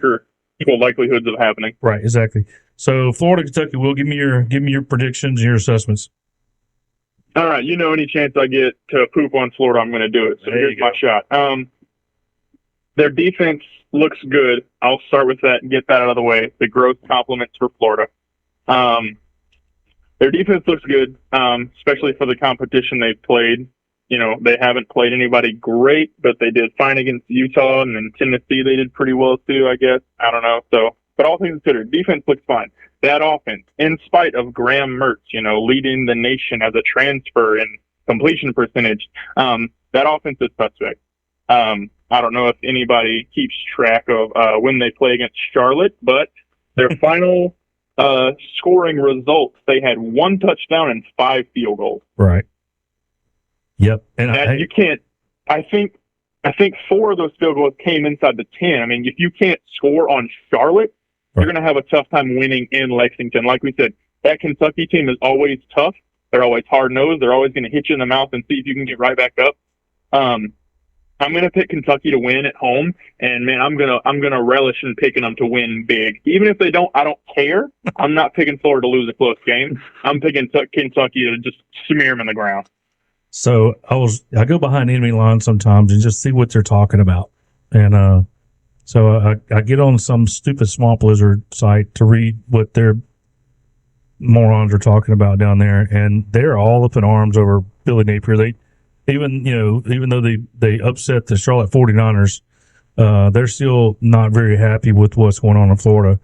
are equal likelihoods of happening. Right, exactly. So, Florida, Kentucky. Will, give me your predictions and your assessments. All right, any chance I get to poop on Florida, I'm going to do it. So There here's you go. my shot. Their defense looks good. I'll start with that and get that out of the way. The growth compliments for Florida. Their defense looks good, especially for the competition they've played. They haven't played anybody great, but they did fine against Utah, and then Tennessee they did pretty well too, I guess. I don't know. So, but all things considered, defense looks fine. That offense, in spite of Graham Mertz, leading the nation as a transfer in completion percentage, that offense is suspect. I don't know if anybody keeps track of when they play against Charlotte, but their final scoring results, they had 1 touchdown and 5 field goals. Right. Yep. And You can't. I think 4 of those field goals came inside the 10. I mean, if you can't score on Charlotte, Right. you're going to have a tough time winning in Lexington. Like we said, that Kentucky team is always tough. They're always hard nosed. They're always going to hit you in the mouth and see if you can get right back up. I'm going to pick Kentucky to win at home, and man, I'm gonna relish in picking them to win big. Even if they don't, I don't care. I'm not picking Florida to lose a close game. I'm picking Kentucky to just smear them in the ground. so I go behind enemy lines sometimes and just see what they're talking about, and so I get on some stupid Swamp Blizzard site to read what their morons are talking about down there, and they're all up in arms over Billy Napier. Even though they upset the Charlotte 49ers, they're still not very happy with what's going on in Florida,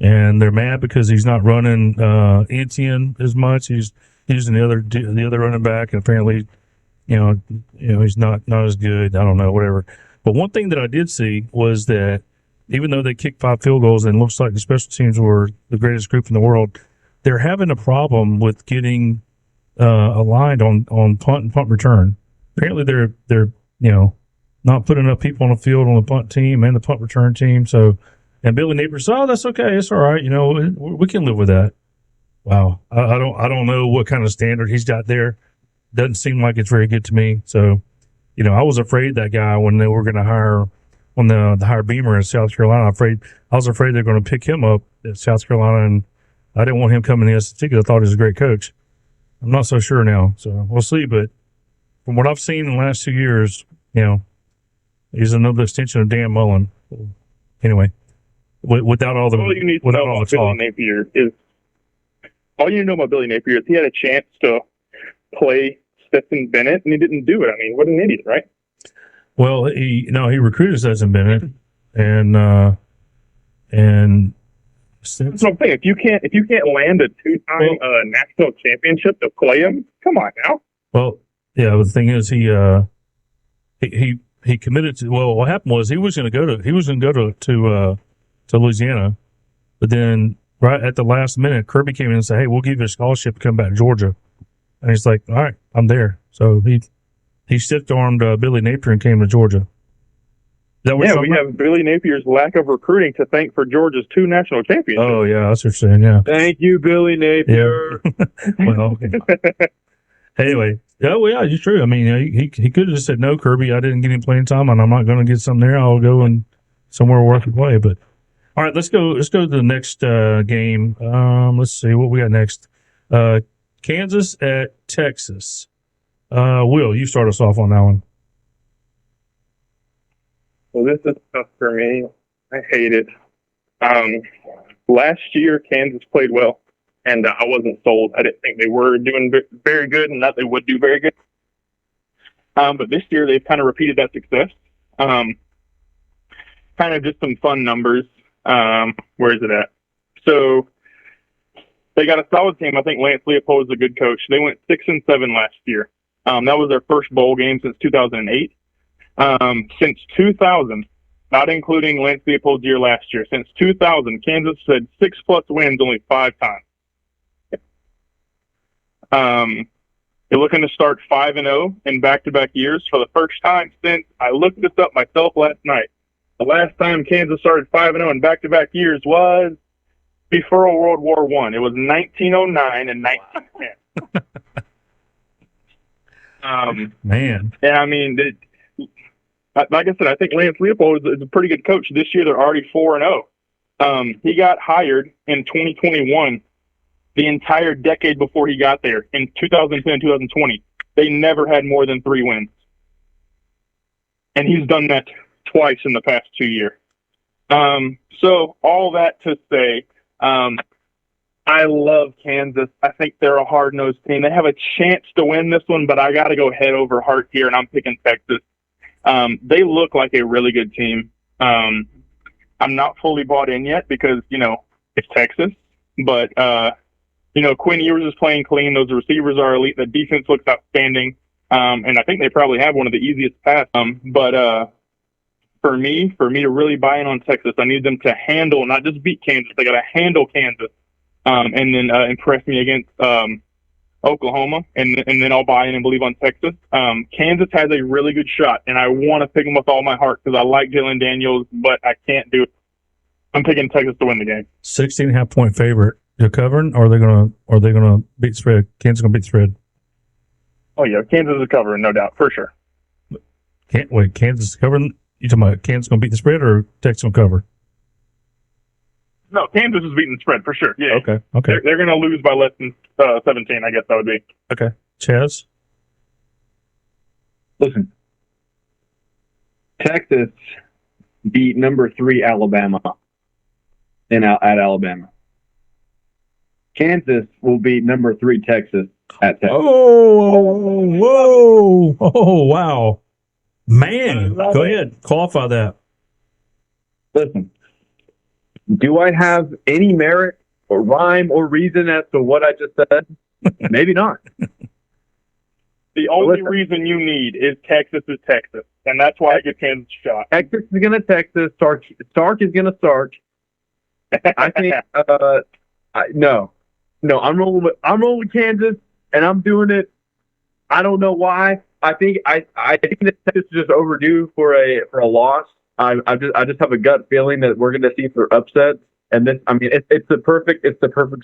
and they're mad because he's not running Etienne as much. He's using the other running back, and apparently, he's not as good. I don't know, whatever. But one thing that I did see was that even though they kicked 5 field goals and it looks like the special teams were the greatest group in the world, they're having a problem with getting aligned on punt and punt return. Apparently, they're not putting enough people on the field on the punt team and the punt return team. So, and Billy Napier said, "Oh, that's okay. It's all right. We can live with that." Wow, I don't know what kind of standard he's got there. Doesn't seem like it's very good to me. So, I was afraid that guy when they were going to hire Beamer in South Carolina. I was afraid they're going to pick him up at South Carolina, and I didn't want him coming to the SEC because I thought he was a great coach. I'm not so sure now, so we'll see. But from what I've seen in the last 2 years, he's another extension of Dan Mullen. Anyway, without all the All you need to know about Billy Napier is he had a chance to play Stetson Bennett and he didn't do it. I mean, what an idiot, right? Well, he recruited Stetson Bennett, and That's what I'm saying. If you can't land a 2-time national championship to play him, come on now. Well, yeah. But the thing is, he committed to. Well, what happened was he was going to go to Louisiana, but then right at the last minute, Kirby came in and said, "Hey, we'll give you a scholarship to come back to Georgia," and he's like, "All right, I'm there." So he stiff-armed Billy Napier and came to Georgia. Yeah, we have Billy Napier's lack of recruiting to thank for Georgia's 2 national championships. Oh yeah, that's what you're saying. Yeah. Thank you, Billy Napier. Well, Anyway, oh yeah, it's true. I mean, he could have just said no, Kirby. I didn't get any playing time, and I'm not going to get some there. I'll go and somewhere where I can play. But all right, let's go. Let's go to the next game. Let's see what we got next. Kansas at Texas. Will, you start us off on that one. Well, this is tough for me. I hate it. Last year, Kansas played well, and I wasn't sold. I didn't think they were doing very good and that they would do very good. But this year, they've kind of repeated that success. Kind of just some fun numbers. Where is it at? So they got a solid team. I think Lance Leopold is a good coach. They went 6-7 last year. That was their first bowl game since 2008. Since 2000, not including Lance Leopold's year last year, since 2000, Kansas had 6+ wins only 5 times. They're looking to start 5-0 in back-to-back years for the first time since I looked this up myself last night. The last time Kansas started 5-0 in back-to-back years was before World War I. It was 1909 and 1910. Man, And I mean, like I said, I think Lance Leopold is a pretty good coach. This year, they're already 4-0. He got hired in 2021. The entire decade before he got there, in 2010, 2020, they never had more than 3 wins. And he's done that twice in the past 2 years. So all that to say, I love Kansas. I think they're a hard-nosed team. They have a chance to win this one, but I got to go head over heart here, and I'm picking Texas. They look like a really good team. I'm not fully bought in yet because, it's Texas. But, Quinn Ewers is playing clean. Those receivers are elite. The defense looks outstanding. And I think they probably have one of the easiest paths. But for me to really buy in on Texas, I need them to handle, not just beat Kansas. They got to handle Kansas. And then impress me against Oklahoma, and then I'll buy in and believe on Texas. Kansas has a really good shot, and I want to pick them with all my heart because I like Jalen Daniels, but I can't do it. I'm picking Texas to win the game. 16.5 point favorite. They're covering, or are they gonna beat the spread? Kansas gonna beat the spread. Oh yeah, Kansas is covering, no doubt, for sure. Kansas is covering. You talking about Kansas gonna beat the spread or Texas gonna cover? No, Kansas is beating the spread for sure. Yeah. Okay. They're going to lose by less than 17, I guess that would be. Okay. Chaz? Listen, Texas beat number 3 Alabama at Alabama. Kansas will beat number 3 Texas at Texas. Oh, wow. Man, go ahead. Qualify that. Listen, do I have any merit or rhyme or reason as to what I just said? Maybe not. The only reason you need is Texas is Texas, and that's why I give Kansas a shot. Texas is going to Texas. Sark is going to Sark. I think no, I'm rolling with Kansas, and I'm doing it. I don't know why. I think that Texas is just overdue for a loss. I just have a gut feeling that we're going to see for upsets, and this. I mean, it's the perfect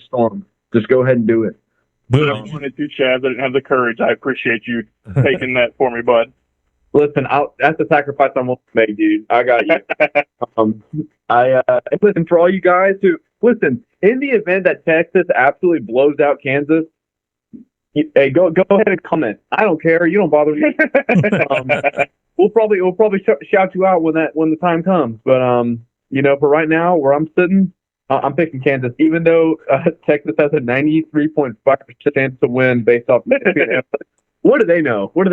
storm. Just go ahead and do it. I wanted to, Chaz. I didn't have the courage. I appreciate you taking that for me, bud. Listen, that's the sacrifice I'm willing to make, dude. I got you. Listen, for all you guys who listen, in the event that Texas absolutely blows out Kansas, hey, go ahead and comment. I don't care. You don't bother me. We'll probably shout you out when the time comes. But for right now, where I'm sitting, I'm picking Kansas, even though Texas has a 93.5% chance to win based off. What do they know? But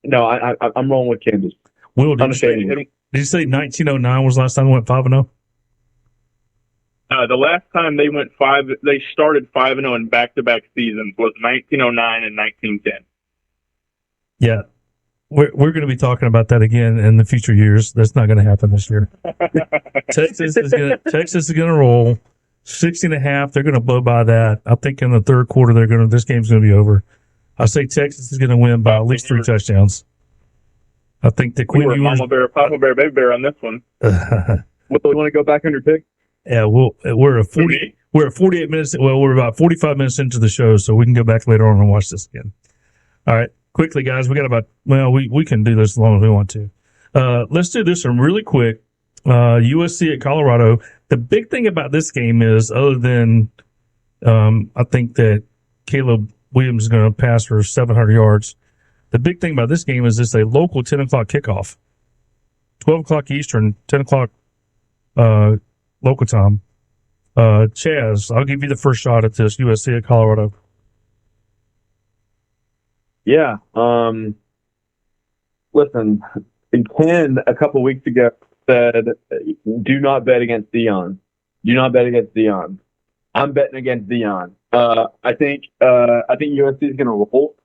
no, I'm rolling with Kansas. Will, did you say 1909 was the last time they went 5-0? The last time they started 5-0 in back-to-back seasons was 1909 and 1910. Yeah. We're going to be talking about that again in the future years. That's not going to happen this year. Texas is going to roll 60.5. They're going to blow by that. I think in the third quarter this game's going to be over. I say Texas is going to win by at least 3 touchdowns. I think that Quinn Ewers, Mama Bear, Papa Bear, Baby Bear on this one. We want to go back on your pick? Yeah, we're a we're at 48 minutes. Well, we're about 45 minutes into the show, so we can go back later on and watch this again. All right, quickly, guys. We got about, well, we can do this as long as we want to. Let's do this one really quick. USC at Colorado. The big thing about this game is, other than I think that Caleb Williams is going to pass for 700 yards. The big thing about this game is it's a local 10 o'clock kickoff. 12 o'clock Eastern, 10 o'clock local time. Chaz, I'll give you the first shot at this, USC at Colorado. Yeah. Listen, Ken a couple weeks ago said, "Do not bet against Dion. Do not bet against Dion." I'm betting against Dion. I think USC is going to roll.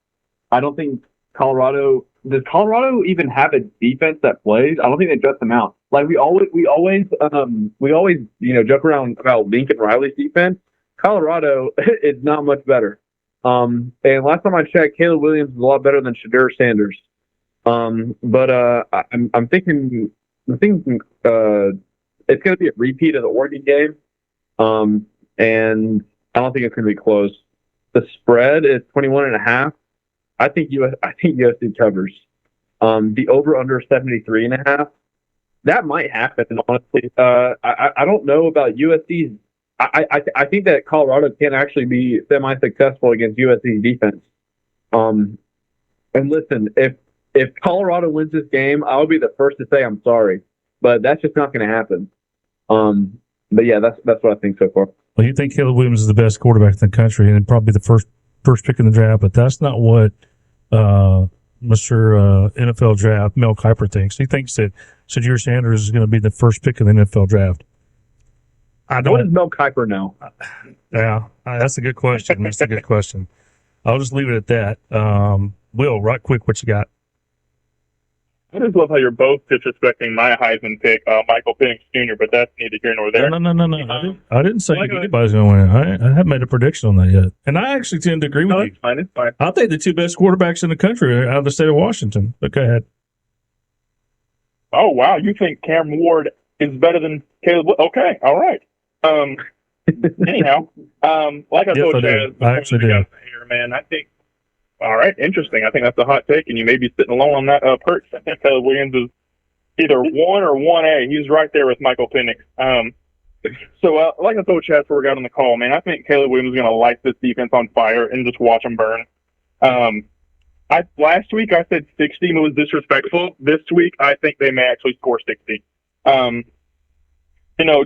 I don't think Colorado. Does Colorado even have a defense that plays? I don't think they just them out. Like we always joke around about Lincoln Riley's defense. Colorado is not much better. And last time I checked, Caleb Williams is a lot better than Shadur Sanders. But I'm thinking it's going to be a repeat of the Oregon game. And I don't think it's going to be close. The spread is 21.5. I think USC covers. The over under 73.5. That might happen, honestly. I don't know about USC's. I think that Colorado can actually be semi-successful against USC's defense. And listen, if Colorado wins this game, I'll be the first to say I'm sorry, but that's just not going to happen. But yeah, that's what I think so far. Well, you think Caleb Williams is the best quarterback in the country and probably the first pick in the draft, but that's not what Mr. NFL draft Mel Kiper thinks. He thinks that Shadur Sanders is going to be the first pick in the NFL draft. What does Mel Kiper know? Yeah, that's a good question. That's a good question. I'll just leave it at that. Will, right quick, what you got? I just love how you're both disrespecting my Heisman pick, Michael Penix Jr., but that's neither here nor there. No. I didn't say anybody's going to win. I haven't made a prediction on that yet. And I actually tend to agree with you. It's fine. It's fine. I think the two best quarterbacks in the country are out of the state of Washington. But go ahead. Oh, wow. You think Cam Ward is better than Caleb? Okay. All right. Anyhow, like I told Chaz, I actually do. Here, man, I think, all right, interesting. I think that's a hot take, and you may be sitting alone on that perch. I think Caleb Williams is either 1 or 1A. He's right there with Michael Penix. So, like I told Chaz before we got on the call, man, I think Caleb Williams is going to light this defense on fire and just watch them burn. Last week I said 60 and it was disrespectful. This week I think they may actually score 60.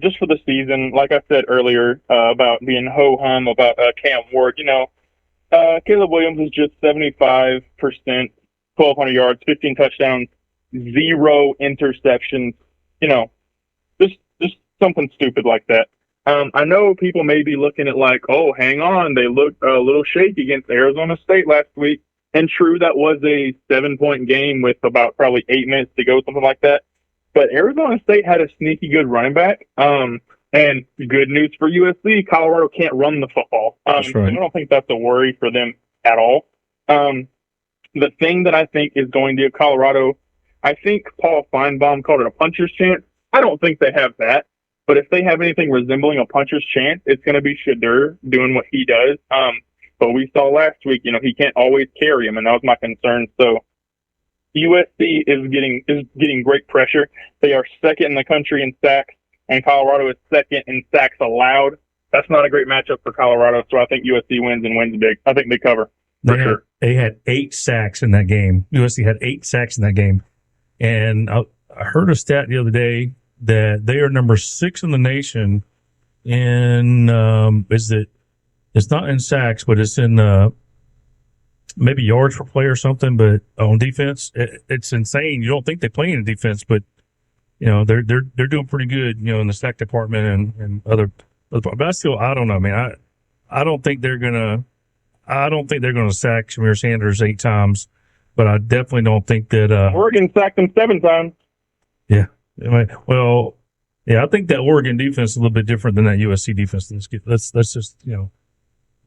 Just for the season, like I said earlier about being ho-hum about Cam Ward, Caleb Williams is just 75%, 1,200 yards, 15 touchdowns, 0 interceptions, just something stupid like that. I know people may be looking at like, oh, hang on, they looked a little shaky against Arizona State last week. And true, that was a 7-point game with about probably 8 minutes to go, something like that. But Arizona State had a sneaky good running back. And good news for USC, Colorado can't run the football. That's right. So I don't think that's a worry for them at all. The thing that I think is going to give Colorado, I think Paul Feinbaum called it a puncher's chance. I don't think they have that. But if they have anything resembling a puncher's chance, it's going to be Shadur doing what he does. But we saw last week, he can't always carry him, and that was my concern. So USC is getting great pressure. They are second in the country in sacks, and Colorado is second in sacks allowed. That's not a great matchup for Colorado, so I think USC wins and wins big. I think they cover for sure. They had 8 sacks in that game. USC had 8 sacks in that game. And I heard a stat the other day that they are number 6 in the nation in, it's not in sacks, but it's in maybe yards per play or something, but on defense, it's insane. You don't think they play in defense, but they're doing pretty good, in the sack department and other. But I don't know, man. I don't think they're gonna sack Shamir Sanders 8 times, but I definitely don't think that Oregon sacked them 7 times. Yeah. Well, yeah, I think that Oregon defense is a little bit different than that USC defense. Let's just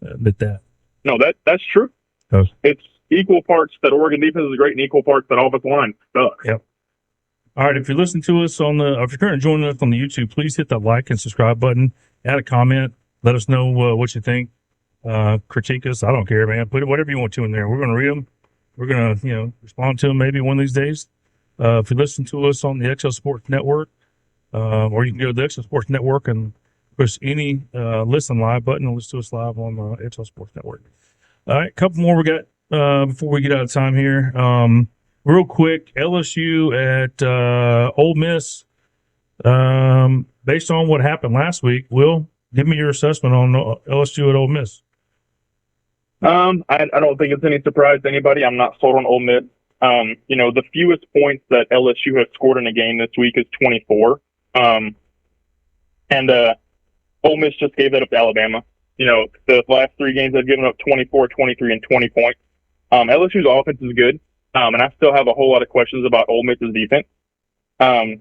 admit that. No, that's true. Oh. It's equal parts that Oregon defense is great and equal parts that offensive line sucks. Yep. All right, if you're listening to us if you're currently joining us on the YouTube, please hit that like and subscribe button, add a comment. Let us know what you think. Critique us. I don't care, man. Put whatever you want to in there. We're going to read them. We're going to, respond to them maybe one of these days. If you listen to us on the XL Sports Network, or you can go to the XL Sports Network and push any listen live button and listen to us live on the XL Sports Network. All right, a couple more we got before we get out of time here. Real quick, LSU at Ole Miss. Based on what happened last week, Will, give me your assessment on LSU at Ole Miss. I don't think it's any surprise to anybody. I'm not sold on Ole Miss. The fewest points that LSU has scored in a game this week is 24. And Ole Miss just gave that up to Alabama. The last 3 games they've given up 24, 23, and 20 points. LSU's offense is good. And I still have a whole lot of questions about Ole Miss's defense. I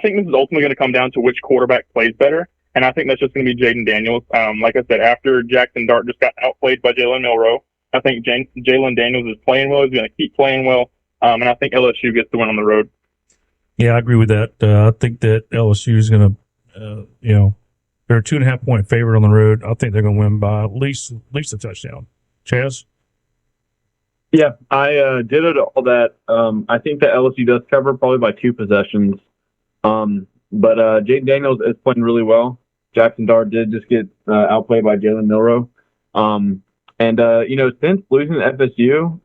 think this is ultimately going to come down to which quarterback plays better. And I think that's just going to be Jaden Daniels. Like I said, after Jackson Dart just got outplayed by Jalen Milroe, I think Jalen Daniels is playing well. He's going to keep playing well. And I think LSU gets the win on the road. Yeah, I agree with that. I think that LSU is going to, they're a 2.5 point favorite on the road. I think they're going to win by at least a touchdown. Chaz? Yeah, I did it all that. I think that LSU does cover probably by 2 possessions. But Jaden Daniels is playing really well. Jackson Dart did just get outplayed by Jalen Milroe. Since losing to FSU,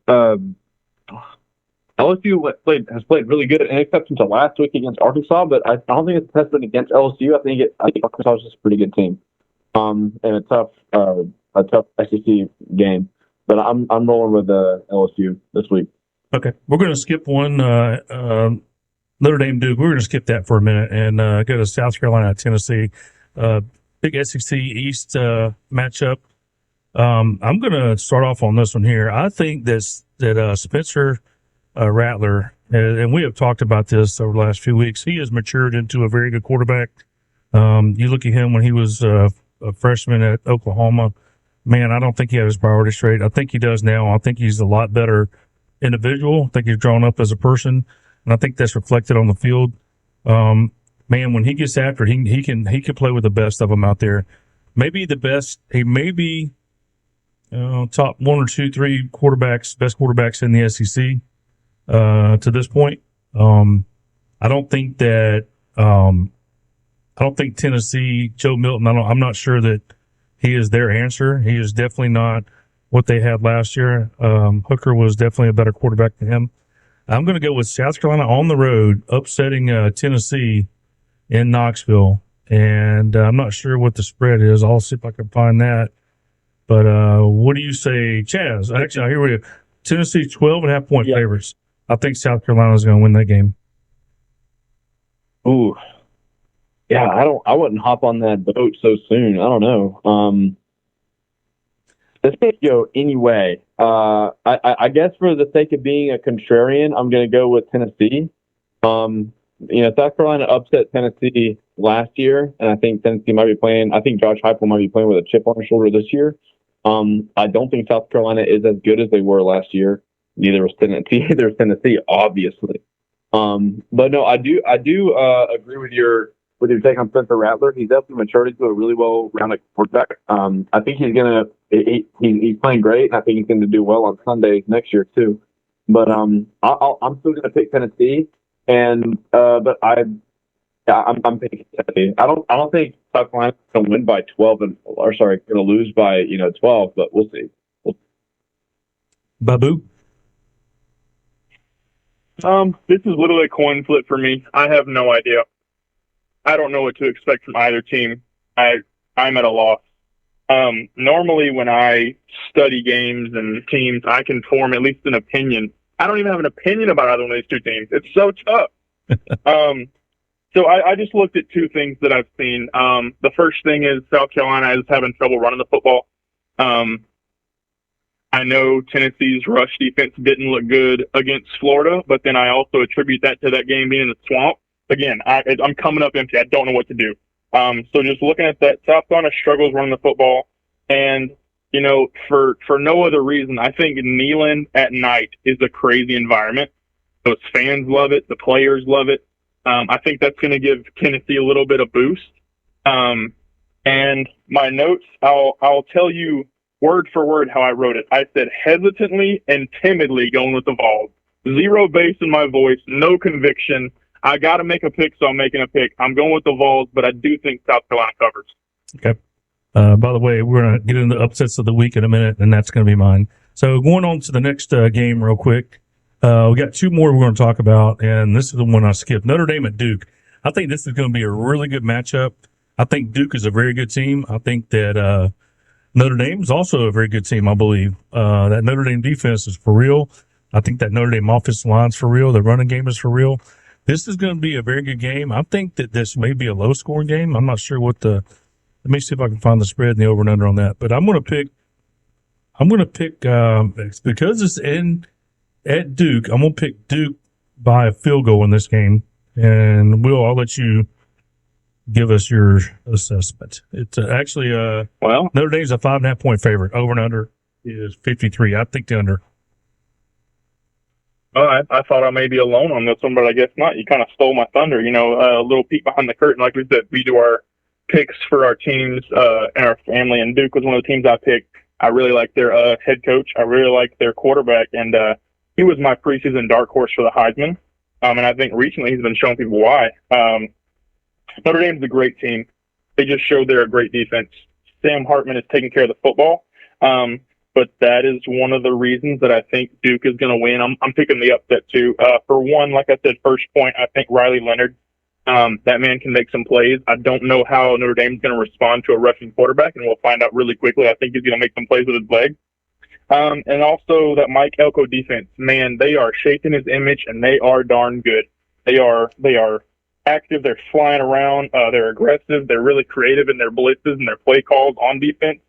LSU has played really good, in exception to last week against Arkansas. But I don't think it's a testament against LSU. I think Arkansas is just a pretty good team, and a tough SEC game. But I'm rolling with LSU this week. Okay, we're going to skip one. Notre Dame Duke. We're going to skip that for a minute and go to South Carolina at Tennessee. Big SEC East matchup. I'm going to start off on this one here. I think that Spencer Rattler, and we have talked about this over the last few weeks, he has matured into a very good quarterback. You look at him when he was a freshman at Oklahoma. Man, I don't think he had his priorities straight. I think he does now. I think he's a lot better individual. I think he's grown up as a person. And I think that's reflected on the field. Man, when he gets after it, he can play with the best of them out there. Maybe the best. He may be top 1 or 2, 3 quarterbacks, best quarterbacks in the SEC to this point. I don't think Tennessee, Joe Milton. I'm not sure that he is their answer. He is definitely not what they had last year. Hooker was definitely a better quarterback than him. I'm going to go with South Carolina on the road, upsetting Tennessee in Knoxville. And I'm not sure what the spread is. I'll see if I can find that. But what do you say, Chaz? Actually, here we go. Tennessee 12.5 point favorites. I think South Carolina is going to win that game. Ooh. Yeah, I wouldn't hop on that boat so soon. I don't know. This could go anyway. I guess for the sake of being a contrarian, I'm going to go with Tennessee. South Carolina upset Tennessee last year, and I think Tennessee might be playing. I think Josh Heupel might be playing with a chip on his shoulder this year. I don't think South Carolina is as good as they were last year. Neither was Tennessee, obviously. But no, I do agree with your take on Spencer Rattler. He's definitely matured into a really well-rounded quarterback. I think he's playing great, and I think he's going to do well on Sunday next year too. But I'm still going to pick Tennessee, but I'm picking Tennessee. I don't think South Carolina's going to win by 12 going to lose by 12, but we'll see. Babu. This is literally a coin flip for me. I have no idea. I don't know what to expect from either team. I'm at a loss. Normally when I study games and teams, I can form at least an opinion. I don't even have an opinion about either one of these two teams. It's so tough. So I just looked at 2 things that I've seen. The first thing is South Carolina is having trouble running the football. I know Tennessee's rush defense didn't look good against Florida, but then I also attribute that to that game being in the swamp. Again, I'm coming up empty. I don't know what to do. So just looking at that, South Carolina struggles running the football. And, for no other reason, I think Neyland at night is a crazy environment. Those fans love it. The players love it. I think that's going to give Tennessee a little bit of boost. And my notes, I'll tell you word for word how I wrote it. I said hesitantly and timidly going with the Vols. Zero bass in my voice, no conviction. I got to make a pick, so I'm making a pick. I'm going with the Vols, but I do think South Carolina covers. Okay. By the way, we're going to get into the upsets of the week in a minute, and that's going to be mine. So going on to the next game real quick. We got two more we're going to talk about, and this is the one I skipped. Notre Dame at Duke. I think this is going to be a really good matchup. I think Duke is a very good team. I think that Notre Dame is also a very good team, I believe. That Notre Dame defense is for real. I think that Notre Dame offensive line is for real. The running game is for real. This is going to be a very good game. I think that this may be a low-scoring game. I'm not sure what the – let me see if I can find the spread and the over and under on that. But I'm going to pick because it's at Duke, I'm going to pick Duke by a field goal in this game. And, Will, I'll let you give us your assessment. It's actually Notre Dame's a 5.5-point favorite. Over and under is 53. I think the under. I thought I may be alone on this one, but I guess not. You kind of stole my thunder. A little peek behind the curtain. Like we said, we do our picks for our teams and our family, and Duke was one of the teams I picked. I really like their head coach. I really like their quarterback, and he was my preseason dark horse for the Heisman. And I think recently he's been showing people why. Notre Dame's a great team. They just showed they're a great defense. Sam Hartman is taking care of the football. But that is one of the reasons that I think Duke is going to win. I'm picking the upset too. For one, like I said, first point, I think Riley Leonard, that man can make some plays. I don't know how Notre Dame is going to respond to a rushing quarterback, and we'll find out really quickly. I think he's going to make some plays with his legs. And also that Mike Elko defense, man, they are shaping his image, and they are darn good. They are active. They're flying around. They're aggressive. They're really creative in their blitzes and their play calls on defense.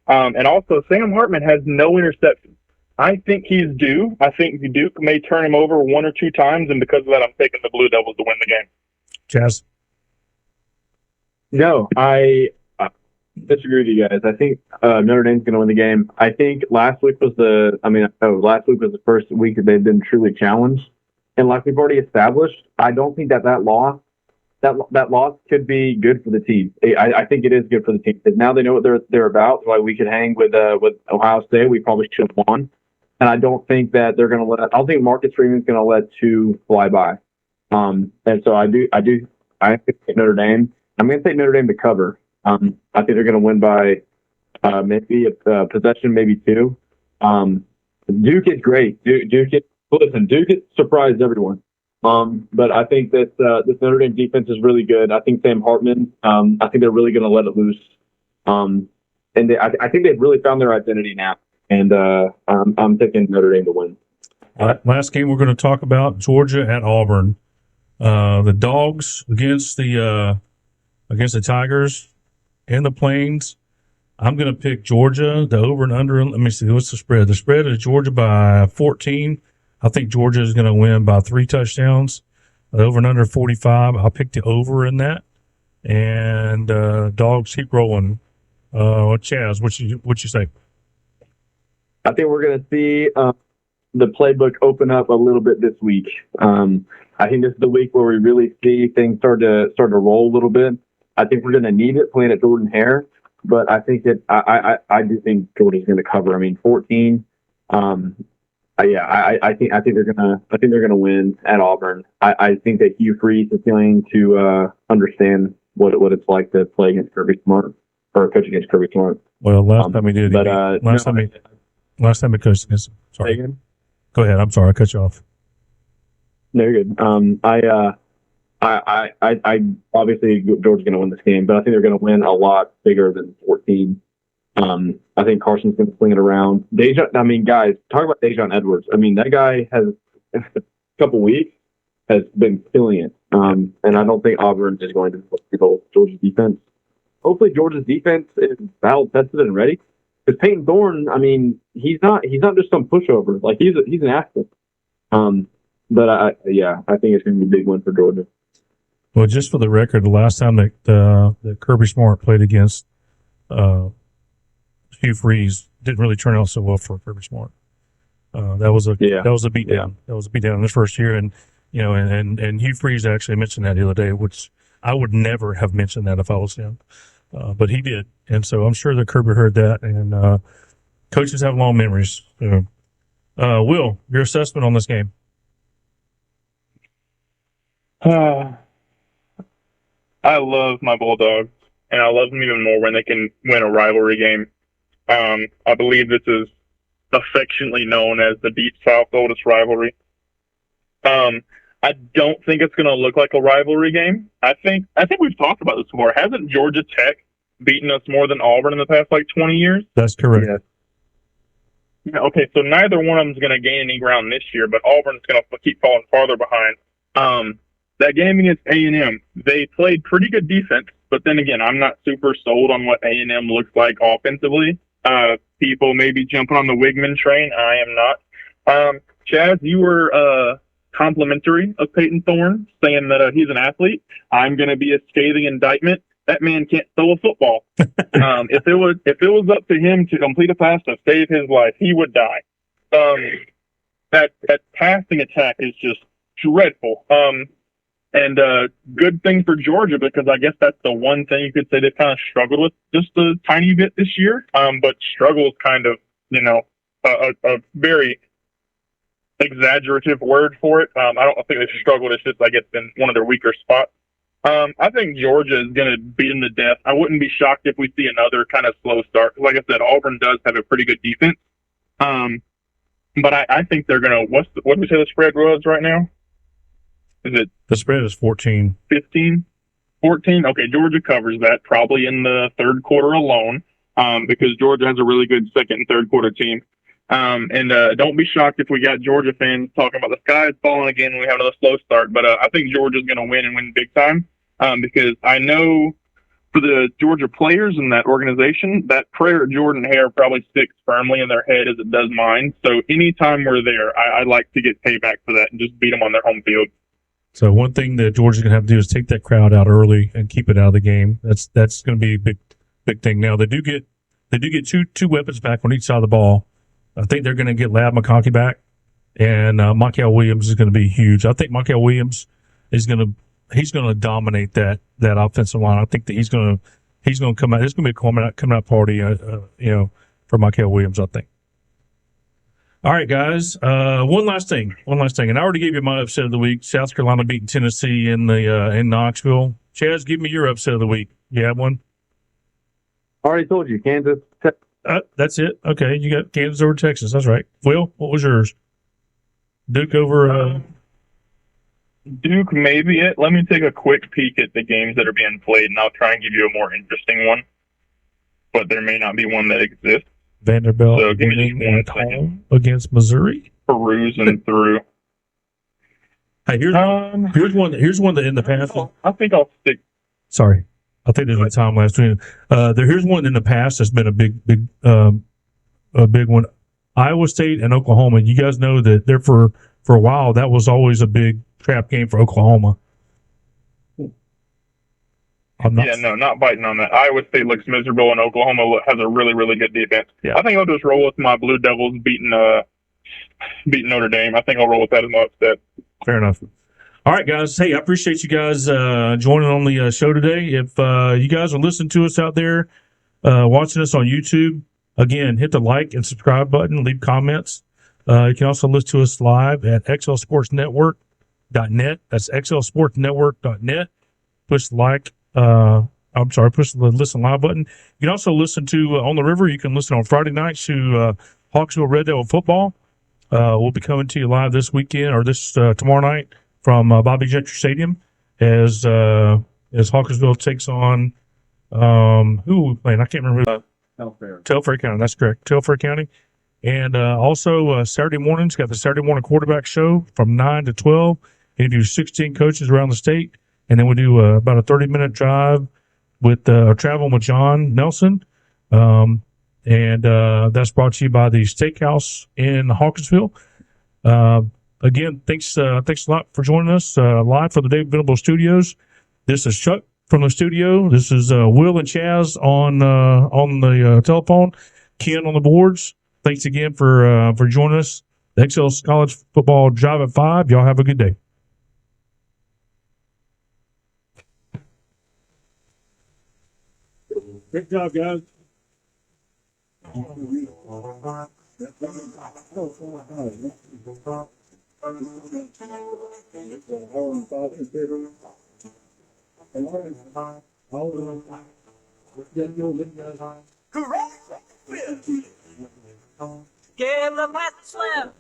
And also, Sam Hartman has no interceptions. I think he's due. I think Duke may turn him over one or two times, and because of that, I'm taking the Blue Devils to win the game. Chaz? No, I disagree with you guys. I think Notre Dame's going to win the game. I think last week was the first week that they've been truly challenged. And like we've already established, I don't think that loss could be good for the team. I think it is good for the team because now they know what they're about. Like we could hang with Ohio State. We probably should have won. And I don't think that they're going to I don't think Marcus Freeman's going to let two fly by. And so I think Notre Dame. I'm going to take Notre Dame to cover. I think they're going to win by maybe a possession, maybe two. Duke is great. Duke surprised everyone. But I think that this Notre Dame defense is really good. I think Sam Hartman. I think they're really going to let it loose. And I think they've really found their identity now. And I'm picking Notre Dame to win. All right, last game we're going to talk about, Georgia at Auburn. The Dogs against the Tigers and the Plains. I'm going to pick Georgia, the over and under. Let me see. What's the spread? The spread is Georgia by 14. I think Georgia is going to win by 3 touchdowns. The over and under 45. I'll pick the over in that. And Dogs keep rolling. Chaz, what you say? I think we're going to see the playbook open up a little bit this week. I think this is the week where we really see things start to roll a little bit. I think we're going to need it playing at Jordan Hare, but I think I do think Georgia's going to cover. I mean, 14. I think they're gonna win at Auburn. I think that Hugh Freeze is going to understand what it's like to play against Kirby Smart or coach against Kirby Smart. Well, last time he did. But last time he coached against him. Sorry. Go ahead. I'm sorry, I cut you off. No, you're good. I obviously Georgia's going to win this game, but I think they're going to win a lot bigger than 14. I think Carson's going to sling it around. Guys, talk about Dejon Edwards. I mean, that guy has a couple weeks has been killing it. And I don't think Auburn is going to control Georgia's defense. Hopefully, Georgia's defense is battle tested and ready. Because Peyton Thorne, I mean, he's not just some pushover. Like he's an athlete. But I think it's going to be a big win for Georgia. Well, just for the record, the last time that Kirby Smart played against Hugh Freeze didn't really turn out so well for Kirby Smart. That was a beatdown. Yeah. That was a beatdown in his first year, and Hugh Freeze actually mentioned that the other day, which I would never have mentioned that if I was him. but he did. And so I'm sure that Kirby heard that. And coaches have long memories. So, Will, your assessment on this game? I love my Bulldogs, and I love them even more when they can win a rivalry game. I believe this is affectionately known as the Deep South oldest rivalry. I don't think it's going to look like a rivalry game. I think we've talked about this before. Hasn't Georgia Tech beaten us more than Auburn in the past 20 years? That's correct. Yeah, okay, so neither one of them is going to gain any ground this year, but Auburn's going to keep falling farther behind. That game against A&M, they played pretty good defense, but then again, I'm not super sold on what A&M looks like offensively. People may be jumping on the Wigman train. I am not. Chaz, you were complimentary of Peyton Thorne, saying that he's an athlete. I'm going to be a scathing indictment. That man can't throw a football. If it was up to him to complete a pass to save his life, he would die. That passing attack is just dreadful. And good thing for Georgia, because I guess that's the one thing you could say they've kind of struggled with just a tiny bit this year. But struggle is kind of, a very exaggerative word for it. I don't think they've struggled. It's just, I guess, been one of their weaker spots. I think Georgia is going to beat them to death. I wouldn't be shocked if we see another kind of slow start. Like I said, Auburn does have a pretty good defense. But I think they're going to, what did we say the spread was right now? Is it The spread is 14. 15? 14? Okay, Georgia covers that probably in the third quarter alone, because Georgia has a really good second and third quarter team. And don't be shocked if we got Georgia fans talking about the sky is falling again and we have another slow start. But I think Georgia's going to win and win big time, because I know for the Georgia players in that organization, that prayer of Jordan Hare probably sticks firmly in their head as it does mine. So anytime we're there, I like to get payback for that and just beat them on their home field. So one thing that Georgia's going to have to do is take that crowd out early and keep it out of the game. That's going to be a big thing. Now they do get two weapons back on each side of the ball. I think they're going to get Lab McConkey back, and Michael Williams is going to be huge. I think Michael Williams he's going to dominate that offensive line. I think that he's going to come out. It's going to be a coming out party, for Michael Williams, I think. All right, guys. One last thing, and I already gave you my upset of the week. South Carolina beating Tennessee in Knoxville. Chaz, give me your upset of the week. You have one? Already told you, Kansas. That's it. Okay, you got Kansas over Texas. That's right. Will, what was yours? Duke over. Duke may be it. Let me take a quick peek at the games that are being played, and I'll try and give you a more interesting one. But there may not be one that exists. Vanderbilt So give me winning just 1 at second. home against Missouri. Perusing through. Hey, here's one that in the past. I think I'll stick. Sorry, I think there's a time last week. Here's one in the past that's been a big one. Iowa State and Oklahoma. You guys know that there for a while that was always a big trap game for Oklahoma. Not biting on that. Iowa State looks miserable, and Oklahoma has a really, really good defense. Yeah. I think I'll just roll with my Blue Devils beating Notre Dame. I think I'll roll with that as my upset. Fair enough. All right, guys. Hey, I appreciate you guys joining on the show today. If you guys are listening to us out there, watching us on YouTube, again, hit the like and subscribe button, leave comments. You can also listen to us live at xlsportsnetwork.net. That's xlsportsnetwork.net. Push the listen live button. You can also listen to On the River. You can listen on Friday nights to Hawksville Red Devil football. We'll be coming to you live this weekend or this tomorrow night from Bobby Gentry Stadium as Hawkersville takes on who are we playing? I can't remember. Telfair County. That's correct. Telfair County. And also Saturday mornings, got the Saturday morning quarterback show from 9 to 12. Interview 16 coaches around the state. And then we do about a 30-minute drive with traveling with John Nelson. And that's brought to you by the Steakhouse in Hawkinsville. Again, thanks a lot for joining us live from the David Venable Studios. This is Chuck from the studio. This is Will and Chaz on the telephone. Ken on the boards. Thanks again for joining us. The XL College Football Drive at 5. Y'all have a good day. Good job, guys. Give the pass slam.